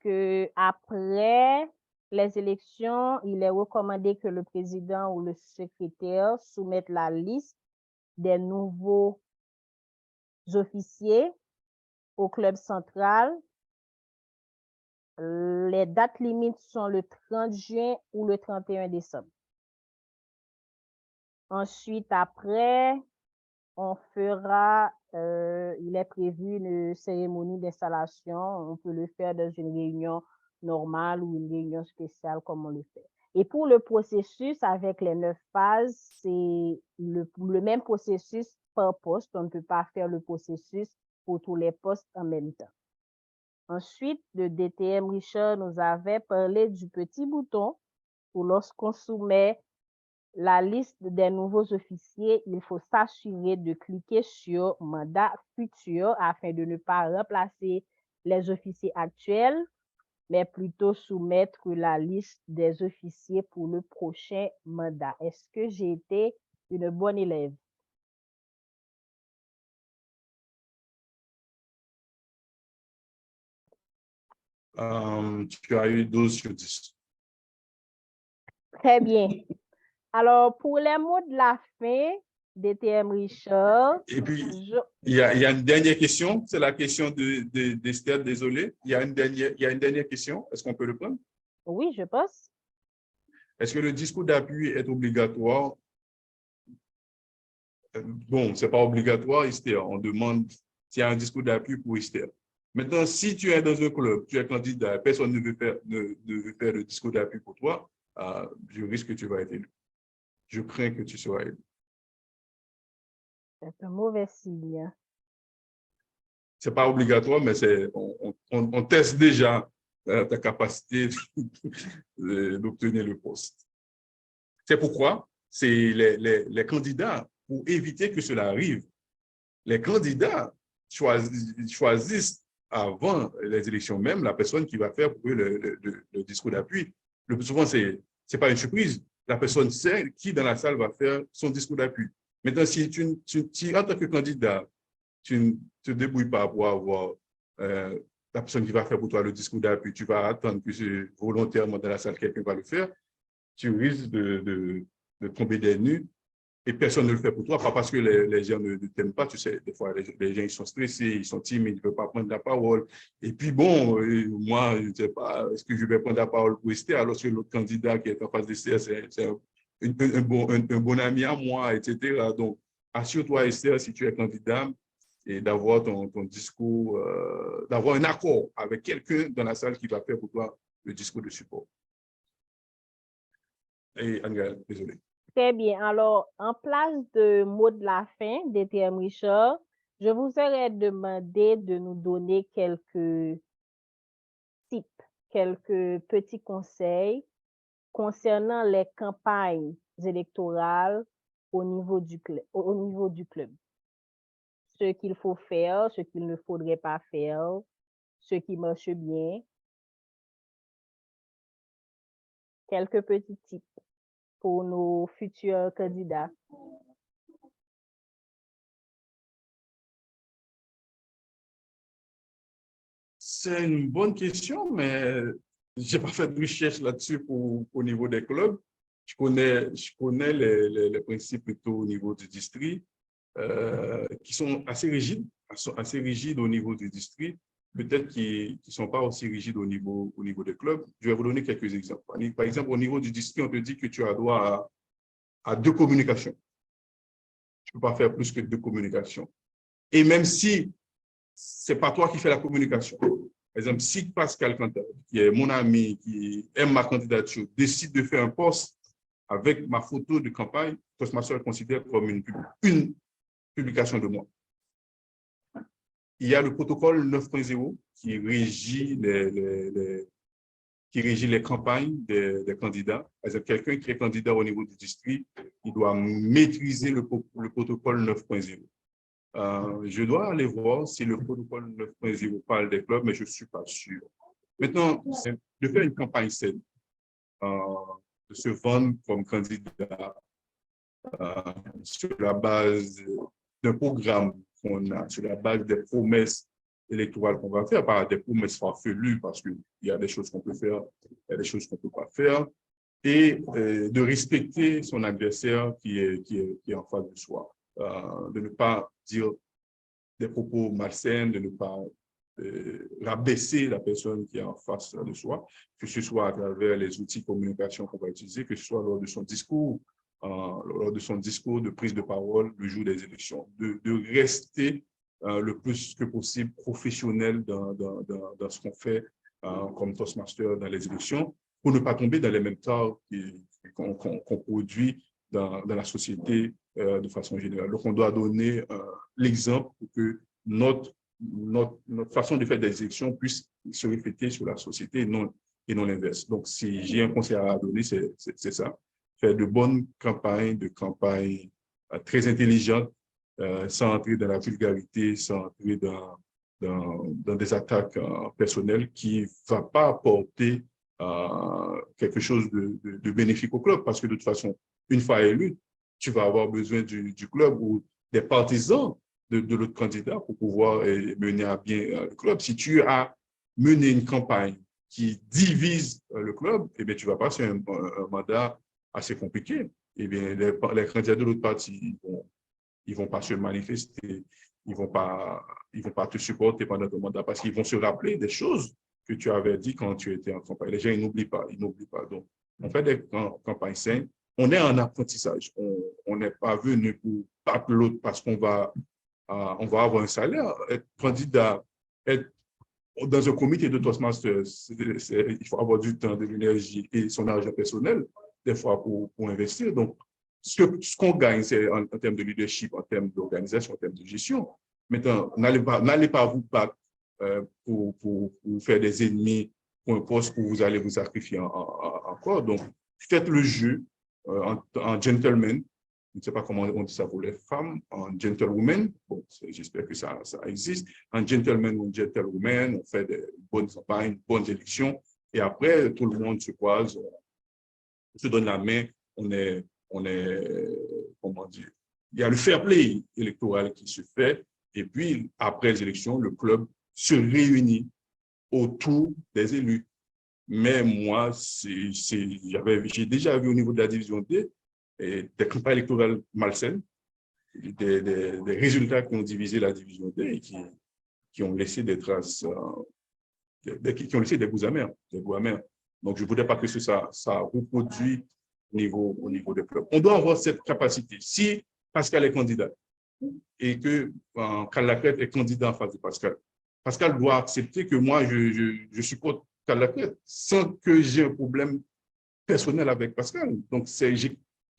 après les élections, il est recommandé que le président ou le secrétaire soumette la liste des nouveaux officiers au club central. Les dates limites sont le 30 juin ou le 31 décembre. Ensuite, après, on fera, il est prévu une cérémonie d'installation. On peut le faire dans une réunion normale ou une réunion spéciale comme on le fait. Et pour le processus, avec les 9 phases, c'est le même processus par poste. On ne peut pas faire le processus pour tous les postes en même temps. Ensuite, le DTM Richard nous avait parlé du petit bouton où lorsqu'on soumet la liste des nouveaux officiers, il faut s'assurer de cliquer sur mandat futur afin de ne pas remplacer les officiers actuels, mais plutôt soumettre la liste des officiers pour le prochain mandat. Est-ce que j'ai été une bonne élève? Tu as eu 12 sur 10. Très bien. Alors, pour les mots de la fin, DTM Richard, Et puis, il y a une dernière question, c'est la question d'Esther, désolé. Il y a une dernière question, est-ce qu'on peut le prendre? Oui, je pense. Est-ce que le discours d'appui est obligatoire? Bon, ce n'est pas obligatoire, Esther. On demande s'il y a un discours d'appui pour Esther. Maintenant, si tu es dans un club, tu es candidat, personne ne veut faire le discours d'appui pour toi, je risque que tu vas être élu. Je crains que tu seras élu. C'est un mauvais signe. Ce n'est pas obligatoire, mais on teste déjà ta capacité d'obtenir le poste. C'est pourquoi c'est les candidats, pour éviter que cela arrive, les candidats choisissent avant les élections même la personne qui va faire pour eux le discours d'appui. Le plus souvent, ce n'est pas une surprise. La personne sait qui dans la salle va faire son discours d'appui. Maintenant, si en tant que candidat, tu ne te débrouilles pas pour avoir la personne qui va faire pour toi le discours d'appui, tu vas attendre que volontairement dans la salle, quelqu'un va le faire, tu risques de tomber des nues et personne ne le fait pour toi, pas parce que les gens ne t'aiment pas, tu sais, des fois les gens ils sont stressés, ils sont timides, ils ne peuvent pas prendre la parole. Et puis bon, moi, je ne sais pas, est-ce que je vais prendre la parole pour Esther alors que l'autre candidat qui est en face d'Esther, c'est un bon ami à moi, etc. Donc, assure-toi, Esther, si tu es candidat, et d'avoir ton discours, d'avoir un accord avec quelqu'un dans la salle qui va faire pour toi le discours de support. Et Anne-Gaëlle, désolé. Très bien. Alors, en place de mot de la fin, DTM Richard, je vous aurais demandé de nous donner quelques tips, quelques petits conseils concernant les campagnes électorales au niveau du club. Ce qu'il faut faire, ce qu'il ne faudrait pas faire, ce qui marche bien. Quelques petits tips pour nos futurs candidats. C'est une bonne question, mais je n'ai pas fait de recherche là-dessus au niveau des clubs. Je connais les principes plutôt au niveau du district, qui sont assez rigides au niveau du district, peut-être qui ne sont pas aussi rigides au niveau des clubs. Je vais vous donner quelques exemples. Par exemple, au niveau du district, on te dit que tu as droit à 2 communications. Tu ne peux pas faire plus que 2 communications. Et même si ce n'est pas toi qui fais la communication, par exemple, si Pascal Cantal, qui est mon ami, qui aime ma candidature, décide de faire un post avec ma photo de campagne, Toastmaster le considère comme une publication de moi. Il y a le protocole 9.0 qui régit les campagnes des candidats. Par exemple, quelqu'un qui est candidat au niveau du district, il doit maîtriser le protocole 9.0. Je dois aller voir si le protocole 9.0 parle des clubs, mais je ne suis pas sûr. Maintenant, de faire une campagne saine, de se vendre comme candidat sur la base d'un programme qu'on a, sur la base des promesses électorales qu'on va faire, pas des promesses farfelues, parce qu'il y a des choses qu'on peut faire, il y a des choses qu'on ne peut pas faire, et de respecter son adversaire qui est en face de soi, de ne pas dire des propos malsains, de ne pas rabaisser la personne qui est en face de soi, que ce soit à travers les outils de communication qu'on va utiliser, que ce soit lors de son discours, de prise de parole le jour des élections, de rester le plus que possible professionnel dans ce qu'on fait comme Toastmaster dans les élections, pour ne pas tomber dans les mêmes torts qu'on produit dans la société de façon générale. Donc, on doit donner l'exemple pour que notre façon de faire des élections puisse se refléter sur la société et non l'inverse. Donc, si j'ai un conseil à donner, c'est ça. Faire de bonnes campagnes, très intelligentes, sans entrer dans la vulgarité, sans entrer dans des attaques personnelles qui ne vont pas apporter quelque chose de bénéfique au club, parce que de toute façon, une fois élu, tu vas avoir besoin du club ou des partisans de l'autre candidat pour pouvoir mener à bien le club. Si tu as mené une campagne qui divise le club, eh bien, tu vas passer un mandat assez compliqué. eh bien, les candidats de l'autre parti, ils vont pas se manifester, ils vont pas te supporter pendant ton mandat parce qu'ils vont se rappeler des choses que tu avais dit quand tu étais en campagne. Les gens, ils n'oublient pas. Donc, on fait des campagnes saines. On est en apprentissage. On n'est pas venu pour battre l'autre parce qu'on va avoir un salaire. Être candidat, être dans un comité de Toastmasters, il faut avoir du temps, de l'énergie et son argent personnel, des fois, pour investir. Donc, ce qu'on gagne, c'est en termes de leadership, en termes d'organisation, en termes de gestion. Maintenant, n'allez pas vous battre pour faire des ennemis pour un poste où vous allez vous sacrifier encore. Donc, faites le jeu en gentleman. Je ne sais pas comment on dit ça pour les femmes, en gentlewoman. Bon, j'espère que ça existe. En gentleman ou gentlewoman, on fait des bonnes campagnes, bonnes élections. Et après, tout le monde se croise, on se donne la main, on est, comment dire, il y a le fair play électoral qui se fait. Et puis, après les élections, le club se réunit autour des élus. Mais moi, j'ai déjà vu au niveau de la division D des campagnes électorales malsaines, des résultats qui ont divisé la division D et qui ont laissé des traces, qui ont laissé des goûts amers. Donc, je ne voudrais pas que ça reproduise au niveau des clubs. On doit avoir cette capacité. Si Pascal est candidat et que Karl Lacrête est candidat en face de Pascal, Pascal doit accepter que moi, je supporte Karl Lacrête sans que j'ai un problème personnel avec Pascal. Donc,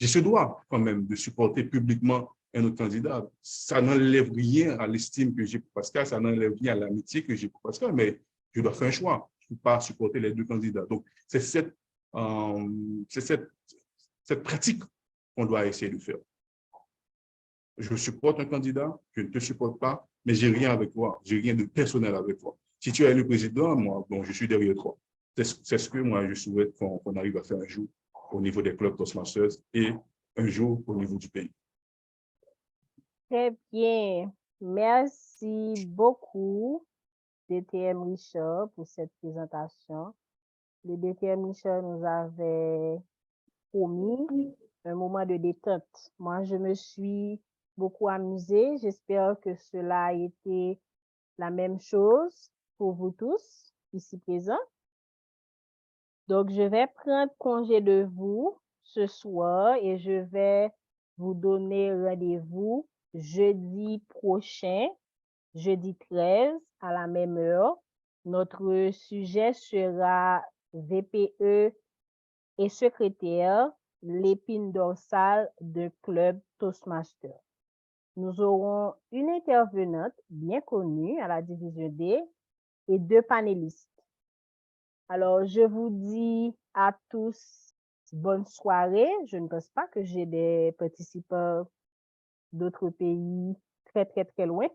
j'ai ce droit quand même de supporter publiquement un autre candidat. Ça n'enlève rien à l'estime que j'ai pour Pascal, ça n'enlève rien à l'amitié que j'ai pour Pascal, mais je dois faire un choix. Je ne peux pas supporter les deux candidats. Donc, c'est cette pratique qu'on doit essayer de faire. Je supporte un candidat, je ne te supporte pas, mais je n'ai rien avec toi, je n'ai rien de personnel avec toi. Si tu es le président, moi, bon, je suis derrière toi. C'est ce que moi, je souhaite qu'on arrive à faire un jour au niveau des clubs Toastmasters et un jour au niveau du pays. Très bien. Merci beaucoup, DTM Richard, pour cette présentation. Le DTM Richard nous avait promis un moment de détente. Moi, je me suis beaucoup amusée. J'espère que cela a été la même chose pour vous tous ici présents. Donc, je vais prendre congé de vous ce soir et je vais vous donner rendez-vous jeudi prochain, jeudi 13 à la même heure. Notre sujet sera VPE et secrétaire, l'épine dorsale de club Toastmaster. Nous aurons une intervenante bien connue à la division D et 2 panélistes. Alors, je vous dis à tous bonne soirée. Je ne pense pas que j'ai des participants d'autres pays très, très, très loin.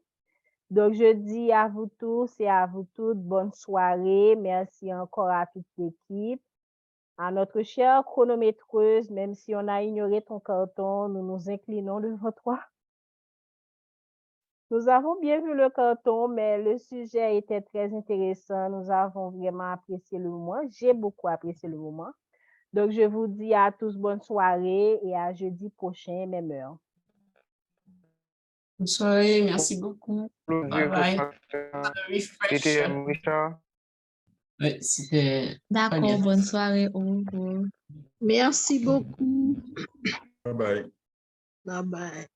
Donc, je dis à vous tous et à vous toutes bonne soirée. Merci encore à toute l'équipe. À notre chère chronométreuse, même si on a ignoré ton carton, nous nous inclinons devant toi. Nous avons bien vu le carton, mais le sujet était très intéressant. Nous avons vraiment apprécié le moment. J'ai beaucoup apprécié le moment. Donc, je vous dis à tous bonne soirée et à jeudi prochain, même heure. Bonne soirée, merci beaucoup. Bye bye. DTM Richard. Oui, c'était. D'accord, bonne soirée. Au revoir. Merci beaucoup. Bye bye. Bye bye.